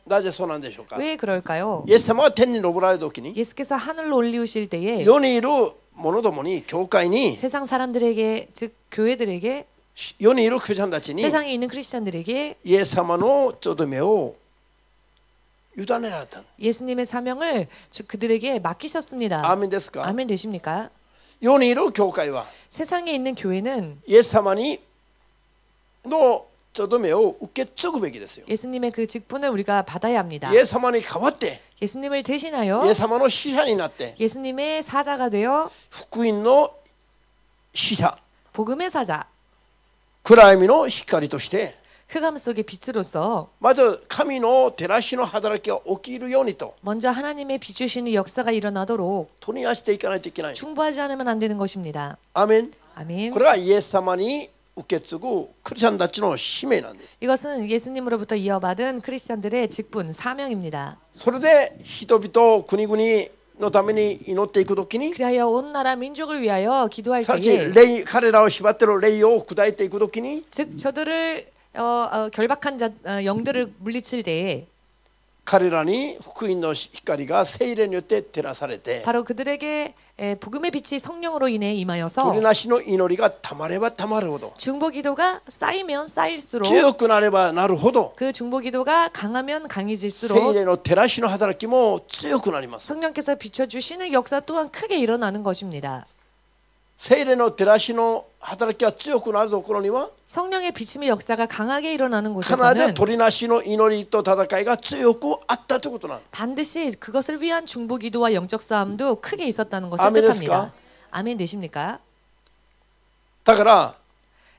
なぜそうなんでしょうか。 왜 그럴까요? イエス様が天に昇られた時に 예수께서 하늘로 올리우실 때에 世にいる者どもに教会に 세상 사람들에게 즉 교회들에게 世にいるクリスチャンたちに 세상에 있는 크리스천들에게 イエス様のちょどめを委ねられた。 예수님의 사명을 그들에게 맡기셨습니다. アーメンですか。 아멘 되십니까? 世にいる教会は 세상에 있는 교회는 イエス様にのちょどめを受け継ぐべきですよ。 예수님의 그 직분을 우리가 받아야 합니다. イエス様に代わって 예수님을 イ 대신하여 エス様の使者になって 예수님의 사자가 되어 福音の使者、 복음의 사자, 暗闇の光として 흑암 속의 빛으로서 まず神の照らしの働きが起きるようにと 먼저 하나님의 비추시는 역사가 일어나도록 取りなしていかないといけない。 중보하지 않으면 안 되는 것입니다. アーメン。 아멘. これはイエス様に受け継ぐクリスチャンたちの使命なんです。 이것은 예수님으로부터 이어받은 크리스천들의 직분, 사명입니다. それで人々国々のために祈っていくときに 그리하여 온 나라 민족을 위하여 기도할 さち 때에 彼らを縛っている霊を砕いていくときに 즉 저들을 결박한 영들을 물리칠 때에 彼らに福音の光が聖霊によって照らされて 바로 그들에게 복음의 빛이 성령으로 인해 임하여서 取りなしの祈りがたまればたまるほど 중보 기도가 쌓이면 쌓일수록 強くなればなるほど 그 중보 기도가 강하면 聖 강해질수록 霊の照らしの働きも強くなります。 성령께서 비춰주시는 역사 또한 크게 일어나는 것입니다. 聖霊の照らしの働きが強くなるところには 성령의 비침의 역사가 강하게 일어나는 必ず 곳에서는 取りなしの祈りと戦いが強くあったということなの。 반드시 그것을 위한 중보 기도와 영적 싸움도 크게 있었다는 것을 아멘 뜻합니다. 아멘 되십니까? だから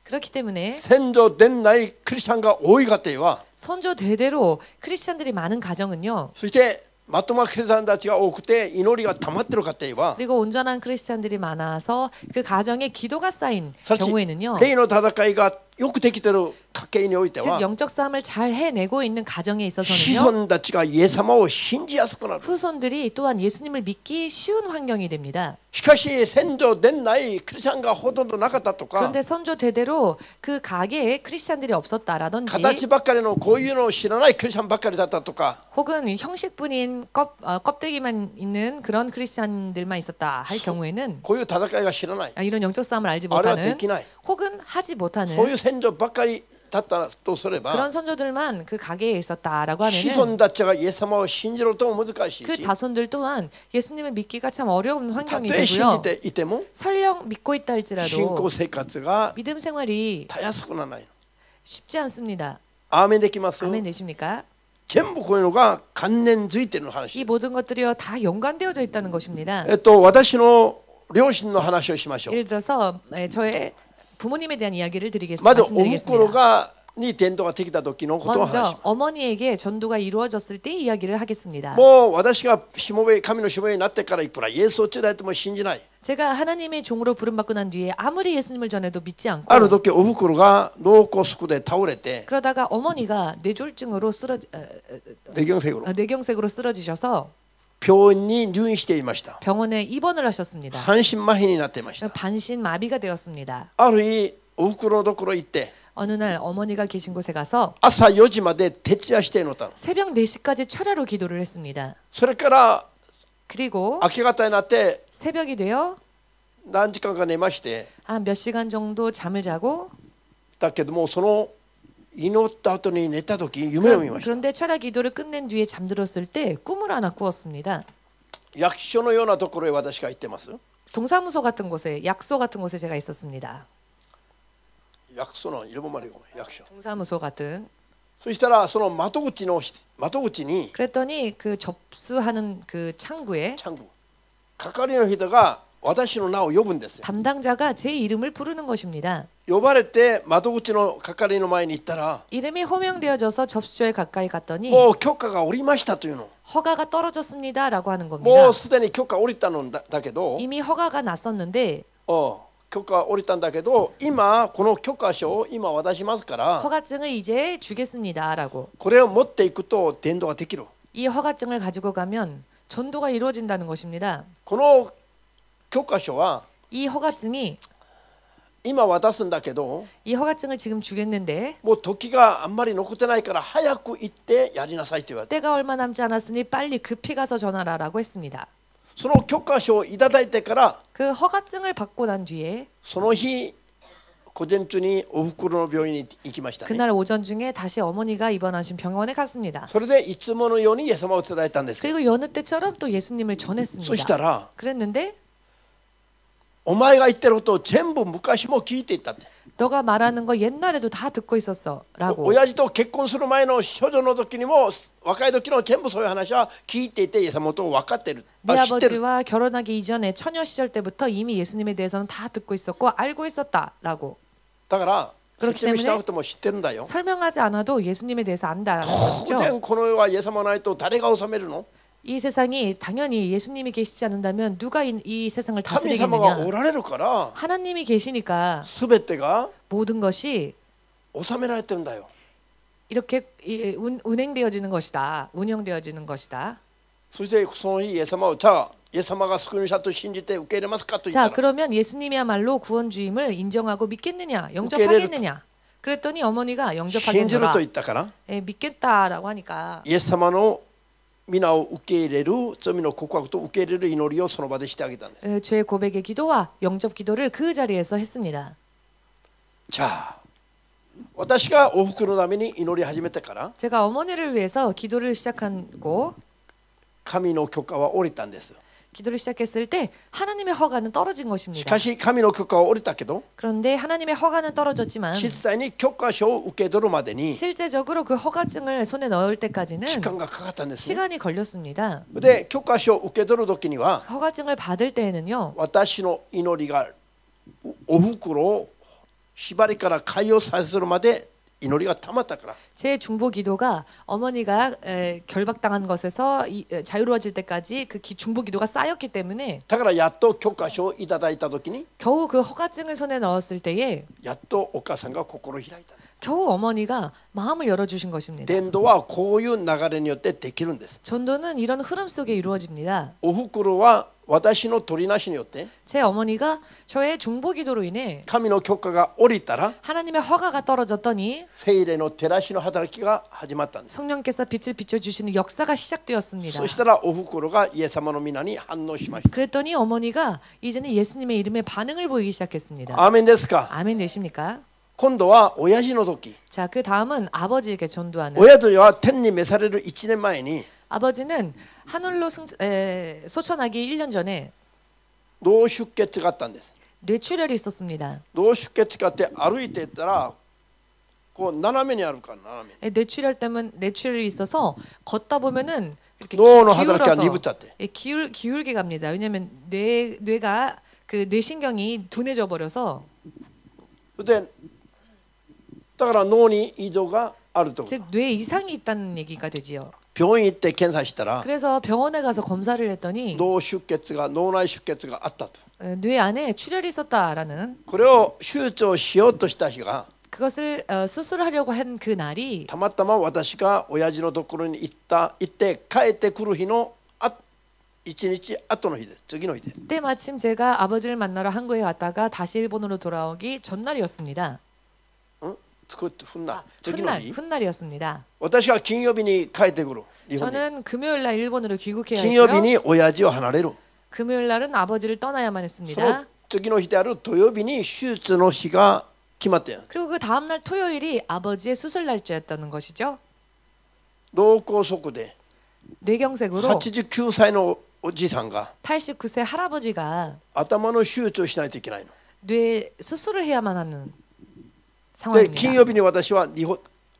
그렇기 때문에 先祖伝来クリスチャンが多い家庭は 선조 대대로 크리스천들이 많은 가정은요. そしてまともなクリスチャンたちが多くて祈りが溜まっている家庭は 그리고 온전한 크리스천들이 많아서 그 가정에 기도가 쌓인 さち 경우에는요. 霊の戦いがよくできている家計において 즉 は 영적 싸움을 잘 해내고 있는 가정에 子 있어서는요. 孫たちがイエス様を信じやすくなる。 후손들이 또한 예수님을 믿기 쉬운 환경이 됩니다. しかし先祖伝来クリスチャンがほとんどなかったとか 그런데 선조 대대로 그 가게에 크리스천들이 없었다라든지 形ばっかりのこういうのを知らないクリスチャンばっかりだったとか 혹은 형식뿐인 껍데기만 있는 그런 크리스천들만 있었다 할 경우에는 こういう戦いが知らない 이런 영적 싸움을 알지 あれはで 못하는 きない 혹은 하지 못하는 そういう先祖ばっかりだったとすれば 그런 선조들만 그 가게에 있었다라고 子 하면은 孫たちがイエス様を信じるとも難しい 그 し 자손들 또한 예수님을 믿기가 참 어려운 た 환경이 とえ信じ 되고요. ていても 설령 믿고 있다 信仰 할지라도 生活が 믿음 생활이 たやすくならないの。 쉽지 않습니다. アーメンできます。 아멘 되십니까? 全部こういうのが関連づいてる話。 이 모든 것들이요 다 연관되어져 있다는 것입니다. 私の両親の話をしましょう。 예를 들어서 저의 부모님에 대한 이야기를 まずおふくろ 말씀드리겠습니다. がに伝道ができた時のことを話し 먼저 ます。 어머니에게 전도가 이루어졌을 때 이야기를 하겠습니다. もう私がしもべ神のしもべになってからいくらイエスを伝えても信じない。 제가 하나님의 종으로 부름받고 난 뒤에 아무리 예수님을 전해도 믿지 않고 ある時おふくろが脳梗塞で倒れて 그러다가 어머니가 뇌졸중으로 뇌경색으로 쓰러지셔서 病院に入院していました。 병원에 입원을 하셨습니다. 半身麻痺になっていました。 반신마비가 되었습니다. ある日おふくろのところ行って 어느 날 어머니가 계신 곳에 가서 朝4時まで徹夜していのたの。 새벽 4시까지 철야로 기도를 했습니다. それから 그리고 明け方になって 새벽이 되어 何時間か寝まして 한 몇 시간 정도 잠을 자고 だけどもその祈った後に寝た時夢を見ました。 그런데 철야 기도를 끝낸 뒤에 잠들었을 때 꿈을 하나 꾸었습니다. 役所のようなところへ私が行ってます。 동사무소 같은 곳에 약소 같은 곳에 제가 있었습니다. 役所の일본 말이고役所。 동사무소 같은 そしたらその窓口に 그랬더니 그 접수하는 그 창구에 ちゃんと係の人が私の名を呼ぶんですよ。 담당자가 제 이름을 부르는 것입니다. 呼ばれて窓口の係の前に行ったら 이름이 호명되어져서 접수조에 가까이 갔더니 もう許可が下りましたというの。 허가가 떨어졌습니다라고 하는 も 겁니다. うすでに許可下りたのだけど 이미 허가가 났었는데 許可下りたんだけど今この許可書を今渡しますから 허가증을 이제 주겠습니다라고 これを持っていくと伝道ができる。 이 허가증을 가지고 가면 전도가 이루어진다는 것입니다. この許可書は 이 허가증이 今渡すんだけど 이 허가증을 지금 주겠는데 もう時があんまり残ってないから早く行ってやりなさいって言われて 때가 얼마 남지 않았으니 빨리 급히 가서 전하라라고 했습니다. その許可書をいただいてから 그 허가증을 받고 난 뒤에 その日午前中におふくろの病院に行きましたね。 그날 오전 중에 다시 어머니가 입원하신 병원에 갔습니다. それでいつものようにイエス様を伝えたんですよ。 그리고 여느 때처럼 또 예수님을 そした 전했습니다. ら 그랬는데 お前が言ってることを全部昔も聞いていったって。 너가 말하는 거 옛날에도 다 듣고 있었어라고. 親父と結婚する前の処女の時にも若い時の全部そういう話は聞いていてイエス様のことを分かってる。 네 知ってる。 아버지와 결혼하기 이전에 처녀 시절 때부터 이미 예수님에 대해서는 다 듣고 있었고 알고 있었다라고. だから그렇기 説明しな 때문에 くても知ってるんだよ。 설명하지 않아도 예수님에 대해서 안다라는 当 것이죠. 然この世はイエス様がないと誰が治めるの？ 이 세상이 당연히 예수님이 계시지 않는다면 누가 이 세상을 神様がお 다스리겠느냐. られるから 하나님이 계시니까 全てが 모든 것이 収められてるんだよ。 이렇게 운행되어지는 것이다. 운영되어지는 것이다. そしてその日イエス様をじゃあイエス様が救い主だと信じて受け入れますかと言っ 자 たら 그러면 예수님이야말로 구원주임을 인정하고 믿겠느냐 영접하겠느냐 그랬더니 어머니가 信じる 영접하겠노라 と言ったから 믿겠다라고 하니까 イエス様の皆を受け入れる罪の告白と受け入れる祈りをその場でしてあげたんです。 죄 고백의 기도와 영접 기도를 그 자리에서 했습니다. じゃあ私がおふくろのために祈り始めてから 제가 어머니를 위해서 기도를 시작하고 神の許可は下りたんです。 기도를 시작했을 때 하나님의 허가는 떨어진 し 것입니다. かし神の許可は下りたけど 그런데 하나님의 허가는 떨어졌지만 実際に許可書を受け取るまでに 실제적으로 그 허가증을 손에 넣을 때까지는 時間がかかったんですね。 시간이 걸렸습니다. で許可書を受け取る時には 허가증을 받을 때에는요. 私の祈りがおふくろを縛りから解放させるまで祈りがたまったから。 제 중보 기도가 어머니가 결박당한 것에서 자유로워질 때까지 그 중보 기도가 쌓였기 때문에 だからやっと許可書をいただいた時に 겨우 그 허가증을 손에 넣었을 때에 やっとお母さんが心を開いた。 겨우 어머니가 마음을 열어주신 것입니다. 伝道はこういう流れによってできるんです。 전도는 이런 흐름 속에 이루어집니다. おふくろは私の取りなしによって 제 어머니가 저의 중보 기도로 인해 神の許可が下りたら 하나님의 허가가 떨어졌더니 聖霊の照らしの働きが始まったんです。 성령께서 빛을 비춰주시는 역사가 시작되었습니다. そしたらおふくろがイエス様の皆に反応しました。 그랬더니 어머니가 이제는 예수님의 이름에 반응을 보이기 시작했습니다. アーメンですか。 아멘 되십니까? 今度は親父の時、 자, 그 다음은 아버지에게 전도하는 親父は天に召される1年前に 아버지는 하늘로 소천하기 1년 전에 脳出血があったんです。 뇌출혈이 있었습니다. 脳出血があって歩いていったらこう斜めにあるから斜め。 뇌출혈 때문에 뇌출혈이 있어서 걷다 보면은 이렇게脳の働きが 기울어서 鈍っちゃって 기울게 갑니다. 왜냐하면 뇌가 그 뇌신경이 둔해져 버려서 でだから脳に異常があると。 즉 뇌에 이상이 있다는 얘기가 되지요. 病院行って検査したら 그래서 병원에 가서 검사를 했더니 脳出血が脳内出血があったと。 뇌 안에 출혈이 있었다라는 これを手術をしようとした日が 그것을 수술하려고 한 그 날이 たまたま私が親父のところに行って帰ってくる日の1日後の日です。次の日です。 그때 마침 제가 아버지를 만나러 한국에 갔다가 다시 일본으로 돌아오기 전날이었습니다. 次の日 훗날이었습니다. 私は金曜日に帰ってくる。日本に 저는 금요일 날 일본으로 귀국해야 金曜日 했고요. に親父を離れる。 금요일 날은 아버지를 떠나야만 その 했습니다. 次の日である土曜日に手術の日が決まってん。 그리고 그 다음 날 토요일이 아버지의 수술 날짜였다는 것이죠. 脳梗塞で 뇌경색으로 89歳のおじさんが 89세 할아버지가 頭の手術をしないといけないの。 뇌 수술을 해야만 하는 で金 상황입니다. 曜日に私は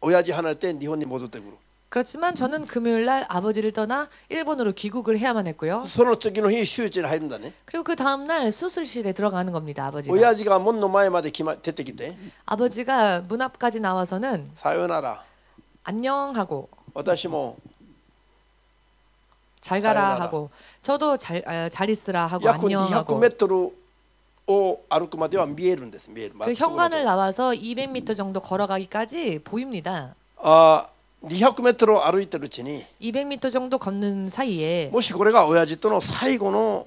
親父離れて日本に戻ってくる。 그렇지만 저는 금요일 날 아버지를 떠나 일본으로 귀국을 해야만 했고요. その次の日手術に入るんだね。 그리고 그 다음 날 수술실에 들어가는 겁니다. 아버지가. 親父が門の前まで出てきて 아버지가 문 앞까지 나와서는 さよなら 안녕하고 私も 잘 가라 사요나라. 하고 저도 잘 있으라 하고 約 안녕하고 200mを歩くまでは見えるんです。見える。 그 현관을 나와서 200m 정도 걸어가기까지 보입니다. 200m 歩いてるうちに 200m 정도 걷는 사이에 もしこれが親父との最後の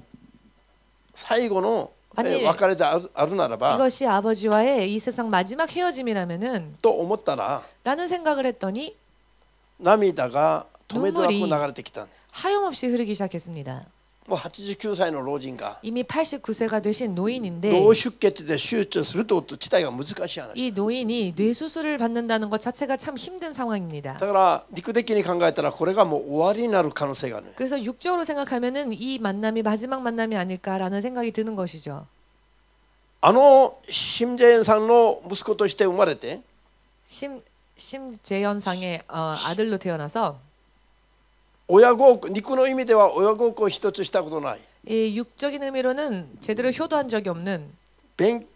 만일 別れであるならば 이것이 아버지와의 이 세상 마지막 헤어짐이라면은 と思ったら 라는 생각을 했더니 涙が止めどなく流れてきた。 하염없이 흐르기 시작했습니다. もう89歳の老人が 이미 89세가 되신 노인인데 脳出血で手術するということ自体が難しい話。 이 노인이 뇌수술을 받는다는 것 자체가 참 힘든 상황입니다. だから陸的に考えたらこれがもう終わりになる可能性がある。 그래서 육적으로 생각하면은 이 만남이 마지막 만남이 아닐까라는 생각이 드는 것이죠. あの심재현さんの息子として生まれて 심재현상의 아들로 태어나서 親孝行、肉の意味では親孝行一つしたことない。 이 육적인 의미로는 제대로 효도한 적이 없는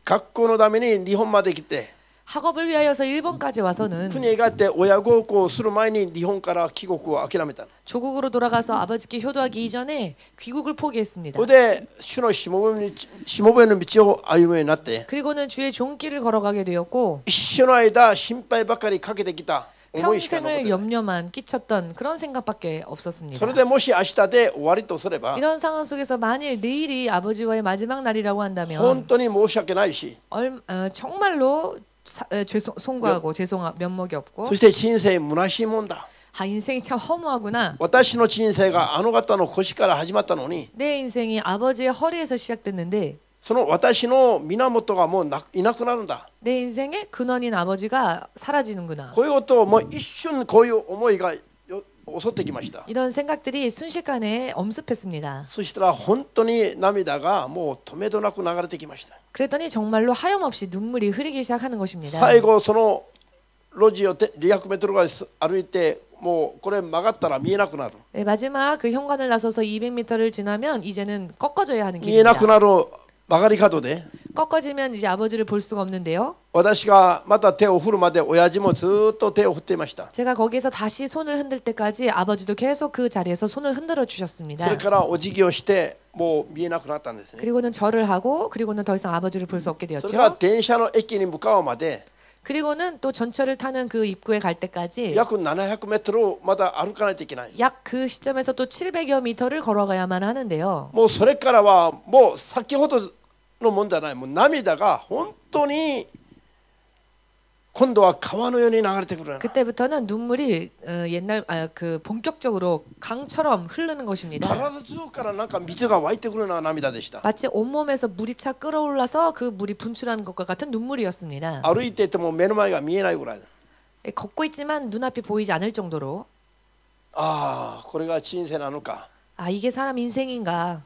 学校のために日本まで来て 학업을 위하여서 일본까지 와서는 国へ帰って親孝行する前に日本から帰国を諦めた。 조국으로 돌아가서 아버지께 효도하기 이전에 귀국을 포기했습니다. それで主のしもべの道を歩むようになって 그리고는 주의 종길을 걸어가게 되었고 一緒の間心配ばかりかけてきた思いしか残って 평생을 ない。 염려만 끼쳤던 그런 생각밖에 そ 없었습니다. れでもし明日で終わりとすれば 이런 상황 속에서 만일 내일이 아버지와의 마지막 날이라고 本 한다면 当に申し訳ないし 정말로 송구하고 면목이 없고 そして人生虚しいもんだ。 인생이 참 허무하구나. 私の人生があの方の腰から始まったのに 내 인생이 아버지의 허리에서 시작됐는데 その私の源がもういなくなるんだ。 내 인생의 근원인 아버지가 사라지는구나. こういうことをもう一瞬こういう思いが襲ってきました。 이런 생각들이 순식간에 엄습했습니다. そしたら本当に涙がもう止めどなく流れてきました。 그랬더니 정말로 하염없이 눈물이 흐르기 시작하는 것입니다. 最後その路地を200mぐらい歩いてもうこれ曲がったら見えなくなる。 네, 마지막 그 현관을 나서서 200m를 지나면 이제는 꺾어져야 하는 見えなく 길입니다. なる曲がり角で 꺾어지면 이제 아버지를 볼 수가 없는데요. 私がまた手を振るまで親父もずっと手を振っていました。 제가 거기에서 다시 손을 흔들 때까지 아버지도 계속 그 자리에서 손을 흔들어 そ 주셨습니다. れからお辞儀をしてもう見えなくなったんですね。 그리고는 절을 하고 그리고는 더 이상 아버지를 볼 수 없게 それから 되었죠. 電車の駅に向かうまで 그리고는 또 전철을 타는 그 입구에 갈 때까지 約700mをまだ歩かないといけない。 약 그 시점에서 또 700여 미터를 걸어가야만 하는데요. もうそれからはもう先ほどのもんじゃない。もう涙が本当に今度は川のように流れてくる。 그때부터는 눈물이 옛날 그 본격적으로 강처럼 흐르는 것입니다. 体中からなんか水が湧いてくるような涙でした。 마치 온몸에서 물이 차 끓어올라서 그 물이 분출하는 것과 같은 눈물이었습니다. 歩いていても目の前が見えないぐらい。 걷고 있지만 눈앞이 보이지 않을 정도로 ああ、これが人生なのか。 이게 사람 인생인가.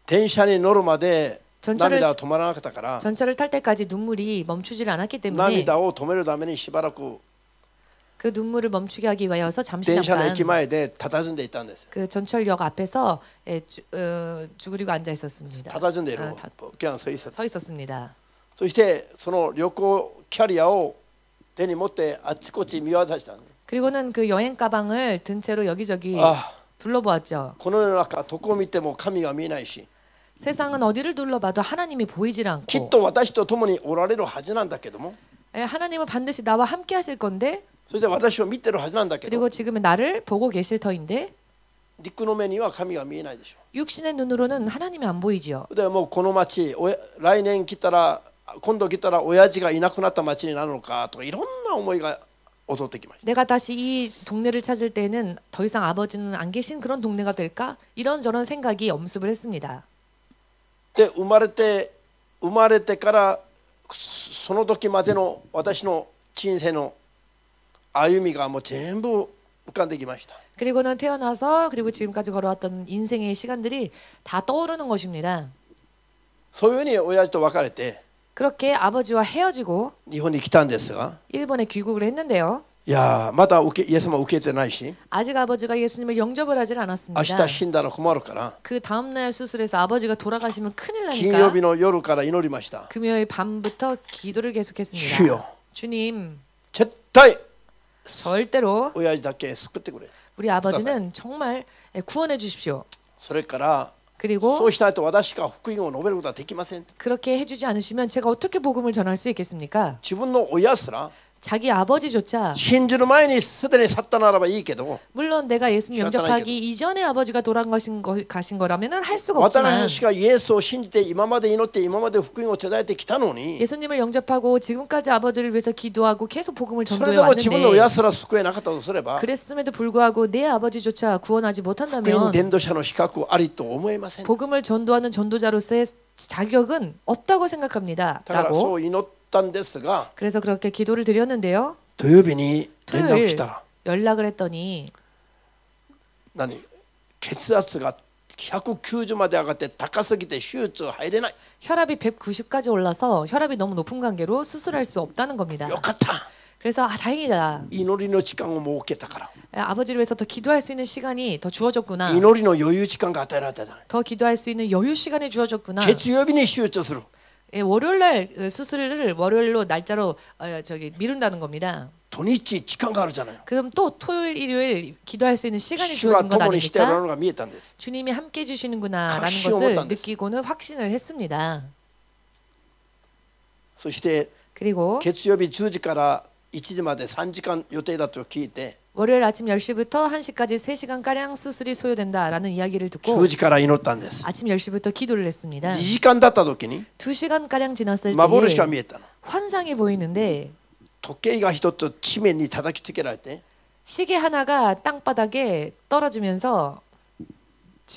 電車に乗るまで 전철을 涙が止まらなかったから 전철을 탈 때까지 눈물이 멈추질 않았기 때문에 涙を止めるためにしばらく 그 눈물을 멈추게 하기 위해서 잠시 電車の 잠깐 駅前で佇んでいたんです。 그 전철역 앞에서 쭈그리고 앉아 있었습니다. 佇んでいる 아, 그냥 서 있었다。 서 있었습니다. そしてその旅行キャリアを手に持ってあちこち見渡したの。 그리고는 그 여행 가방을 든 채로 여기저기 あ 둘러보았죠. この世の中どこを見ても神が見えないし 세상은 어디를 둘러봐도 하나님이 보이질 きっ 않고 と私と共におられるはずなんだけども 하나님은 반드시 나와 함께 하실 건데 それで私を見てるはずなんだけど 그리고 지금은 나를 보고 계실 터인데 陸の目には神が見えないでしょ 육신의 눈으로는 하나님이 안 보이지요. でもうこの町来年来たら今度来たら親父がいなくなった町になるのかとかいろんな思いが襲ってきました 내가 다시 이 동네를 찾을 때는 더 이상 아버지는 안 계신 그런 동네가 될까? 이런저런 생각이 엄습을 했습니다. で生まれてからその時までの私の人生の歩みがもう全部浮かんできました 그리고는 태어나서 그리고 지금까지 걸어왔던 인생의 시간들이 다 떠오르는 것입니다. そういうふうに親父と別れて 그렇게 아버지와 헤어지고 日本に来たんですが 일본에 귀국을 했는데요. いやまだイエス様を受けてないし 아직 아버지가 예수님을 영접을 하질 明 않았습니다. 日死んだら困るから 그 다음날 수술에서 아버지가 돌아가시면 큰일 金曜 나니까 日の夜から祈りました 금요일 밤부터 기도를 계속했습니다. 주여. 주님, 絶対 절대로 親父だけ救ってくれ 우리 아버지는 정말 구원해 주십시오. それからそ 그리고 うしないと私が福音を述べることはできません 그렇게 해주지 않으시면 제가 어떻게 복음을 전할 수 있겠습니까? 自分の親すら 자기 아버지조차 信じる前にすでに去ったならばいいけど 물론 내가 예수님 영접하기 이전에 아버지가 돌아가신 가신 거라면은 할 수가 없지만 私がイエスを信じて今まで祈って今まで福音を伝えてきたのに 예수님을 영접하고 지금까지 아버지를 위해서 기도하고 계속 복음을 それ 전도해 でも自分の親 왔는데 すら救えなかったとすれば 그랬음에도 불구하고 내 아버지조차 구원하지 福音 못한다면 伝道者の資格ありと思えません 복음을 전도하는 전도자로서의 자격은 없다고 생각합니다. だからそ 라고 う祈ったんですが 그래서 그렇게 기도를 드렸는데요. 土曜日に連絡 토요일 したら 연락을 했더니 血圧が190まで上がって高すぎて手術入れない 혈압이 190까지 올라서 혈압이 너무 높은 관계로 su술할 수 없다는 겁니다. よかった 그래서 다행이다. 祈りの時間を設けたから 아버지를 위해서 더 기도할 수 있는 시간이 더 주어졌구나. 祈りの余裕時間が与えられたじゃない 더 기도할 수 있는 여유 시간이 주어졌구나. 月曜日に手術する 예, 월요일날 수술을 월요일로 날짜로 미룬다는 겁니다. 土日時間があるじゃない 그럼 또 토요일, 일요일 기도할 수 있는 시간이 主が 주어진 것 共にしておられる 아닙니까? のが見えたんです 주님이 함께 해주시는구나라는 확신을 것을 못한 느끼고는 확신을 했습니다. そして 그리고 月曜日10時から1時まで3時間予定だと聞いて 월요일 아침 10시부터 1시까지 3시간가량 수술이 소요된다라는 이야기를 듣고 10時から祈ったんです 아침 10시부터 기도를 했습니다. 2時間だった時に 2시간가량 지났을 幻が 때 見えたの 환상이 보이는데 時計が一つ地面に叩きつけられて 시계 하나가 땅바닥에 떨어지면서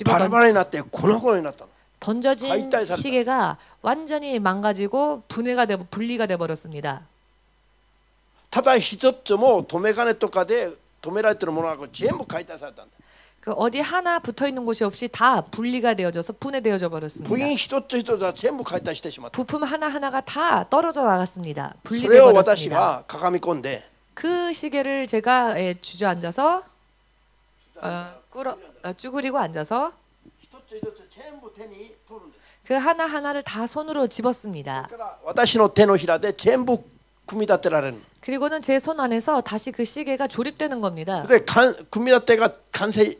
バラバラになって粉々になったの 던져진 가이따이 시계가 완전히 망가지고 분리가 돼 버렸습니다. ただ一つも止め金とかで止められてるものが全部解体されたんだ 그 어디 하나 붙어 있는 곳이 없이 다 분리가 되어져서 분해되어져 部 버렸습니다. 品一つ一つは全部解体してしまった 부품 하나하나가 다 떨어져 나갔습니다. それ 분리돼 を私 버렸습니다. がかがみ込んで 그 시계를 제가 주저앉아서 쭈그리고 앉아서 一つ一つ全部手に取るんです 그 하나하나를 다 손으로 집었습니다. だから私の手のひらで全部組み立てられる 그리고는 제 손 안에서 다시 그 시계가 조립되는 겁니다. で組み立てが完成終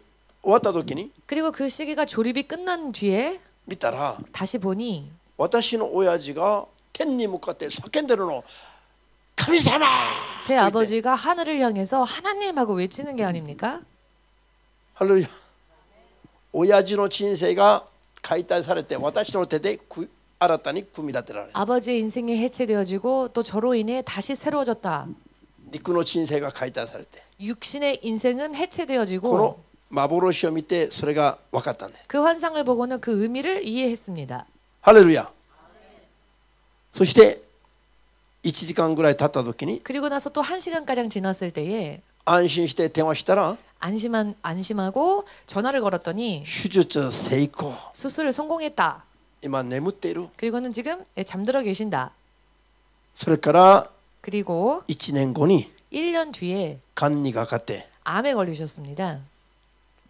わった時に 그리고 그 시계가 조립이 끝난 뒤에 見たら 다시 보니 私の親父が天に向かって叫んでるの神様 제 아버지가 하늘을 향해서 하나님하고 외치는 게 아닙니까? ハレルヤ親父の人生が解体されて私の手で新たに組み立てられる 아버지의 인생이 해체되어지고 또 저로 인해 다시 새로워졌다. 陸の人生が解体されて 육신의 인생은 この 해체되어지고 幻を見てそれが分かったんだよ 그 환상을 보고는 그 의미를 이해했습니다. ハレルヤそして1時間ぐらい経った時に 그리고 나서 또 1시간가량 지났을 때에 安心して電話したら 안심하고 전화를 걸었더니 手術成功 수술 성공했다. 今眠っている 그리고는 지금 잠들어 계신다. それから 그리고 1年後に 1년 뒤에 癌にかかって 암에 걸리셨습니다.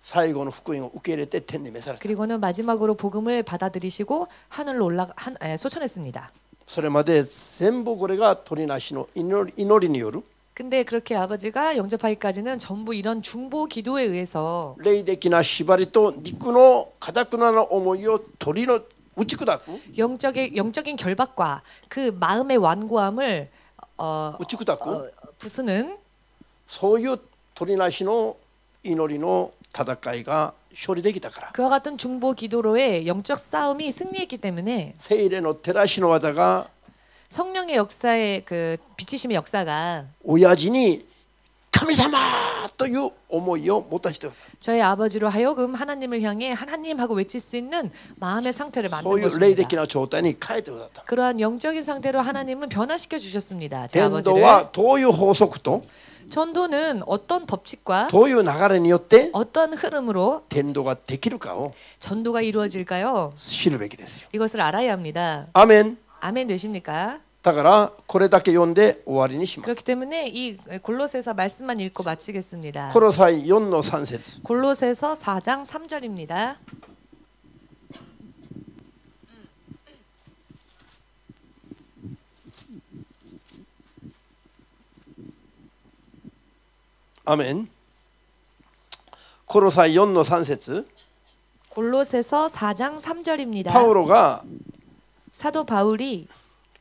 最後の福音を受け入れて天に召された 그리고는 마지막으로 복음을 받아들이시고 하늘로 소천했습니다. それまで全部これが鳥なしの祈りによる 근데 그렇게 아버지가 영접하기까지는 전부 이런 중보 기도에 의해서 霊的な縛りと肉の堅くなる思いを鳥の打ち砕く 영적인 결박과 그 마음의 완고함을 打ち砕く 부수는 そういう鳥なしの祈りの戦いが勝利できたから 그와 같은 중보 기도로의 영적 싸움이 승리했기 때문에 聖霊の照らしの技が 성령의 역사의 그 비치심의 역사가 親父に神様という思いを持たせて 저희 아버지로 하여금 하나님을 향해 하나님 하고 외칠 수 있는 마음의 상태를 そう 만든 いう霊的 것입니다. な状態に変えてくださった 그러한 영적인 상태로 하나님은 변화시켜 주셨습니다. 제 伝道 아버지를. はどういう法則と 전도는 어떤 법칙과 どういう流れによって 어떤 흐름으로 伝道ができるかを 전도가 이루어질까요? 知るべきですよ 이것을 알아야 합니다. アメン 아멘 되십니까? だからこれだけ読んで終わりにします 그렇기 때문에 이 골로새서 말씀만 읽고 마치겠습니다. コロサイ4の3節 골로새서 4장 3절입니다. 아멘. 고로사이 4の3節 골로새서 4장 3절입니다. パウロが 사도 바울이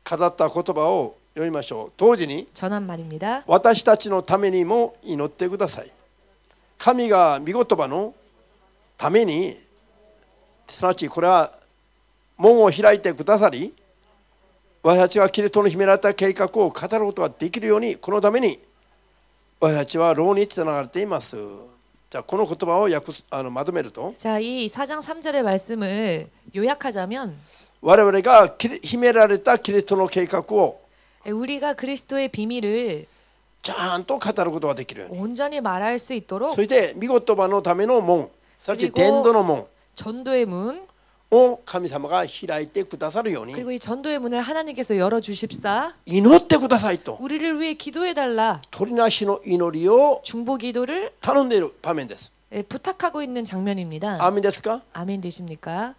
語った言葉を読みましょう。同時に 전한 말입니다. 私たちのためにも祈ってください。神が御言葉のために、すなわちこれは門を開いてくださり、私たちがキリストの秘められた計画を語ることができるように、このために私たちは牢につながれています。じゃあこの言葉をまとめると、 자, 이 4장 3절의 말씀을 요약하자면 我々が秘められたキリストの計画を 우리가 그리스도의 비밀을 ちゃんと語ることができるように、 온전히 말할 수 있도록 そして御言葉のための門、すなわち伝道の門 전도의 문 を神様が開いてくださるように 그리고 이 전도의 문을 하나님께서 열어 주십사 祈ってくださいと 우리를 위해 기도해 달라 鳥なしの祈りを 중보 기도를 頼んでいる場面です。 부탁하고 있는 장면입니다. アーメンですか？ 아멘 되십니까?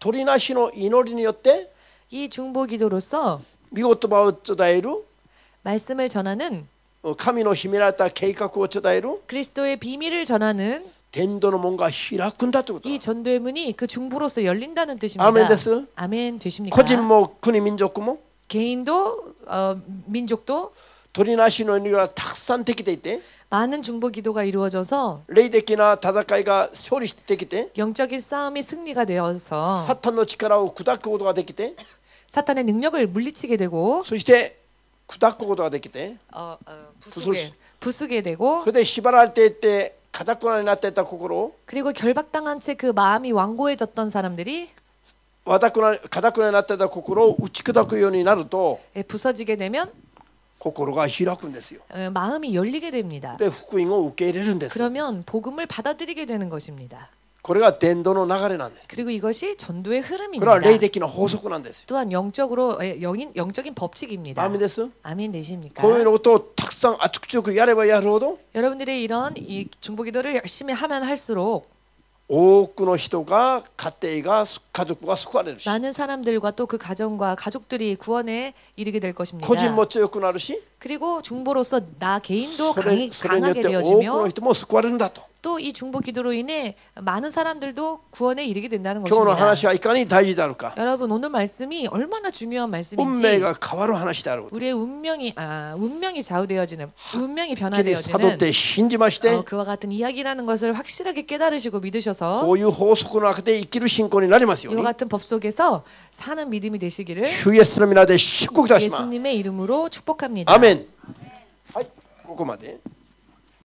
鳥なしの祈りによって 이 중보 기도로서 御言葉を伝える 말씀을 전하는 神の秘められた計画を伝える 그리스도의 비밀을 전하는 伝道の門が開くんだということ 이 だ。 전도의 문이 그 중보로서 열린다는 뜻입니다. 아멘です. 아멘 되십니까? 個人も国民族も 개인도 민족도 鳥なしの祈りがたくさんできていて 많은 중보 기도가 이루어져서 霊的な戦いが勝利してきて 영적인 싸움이 승리가 되어서 サタンの力を砕くことができて 사탄의 능력을 물리치게 되고 そして砕くことができて 부수게 되고 それで縛られていって堅くなになっていた心を 그리고 결박당한 채 그 마음이 완고해졌던 사람들이 堅くなになっていた心を打ち砕くようになると 부서지게 되면 心が開くんですよ。 마음이 열리게 됩니다. で福音を受け入れるんです。 그러면 복음을 받아들이게 되는 것입니다. これが伝道の流れなんです。 그리고 이것이 전도의 これは 흐름입니다. 霊的な法則なんですよ。 또한 영적인 법칙입니다. アーメンです。 아멘 되십니까? こういうことをたくさん熱く強くやればやるほど 여러분들이 이런 이 중보기도를 열심히 하면 할수록 多くの人が家庭が家族が救われるし 많은 사람들과 또 그 가정과 가족들이 구원에 이르게 될 것입니다. 個人も強くなるし 그리고 중보로서 나 개인도 それによ 강하게 って多くの 되어지며 人も救われるんだと。 또 이 중보 기도로 인해 많은 사람들도 구원에 이르게 된다는 今日の 것입니다. 話がいかに大事であるか 여러분 오늘 말씀이 얼마나 중요한 運 말씀인지 命が変わる話であること 우리의 운명이 좌우되어지는 운명이 はっきり悟っ 변화되어지는 て信じまして 그와 같은 이야기라는 것을 확실하게 깨달으시고 믿으셔서 こういう法則の中で生きる信仰になりますよう 이와 に 같은 법 속에서 사는 믿음이 되시기를 主イエスの皆で祝福いたします。 예수님의 이름으로 축복합니다. アメン。はい、ここまで。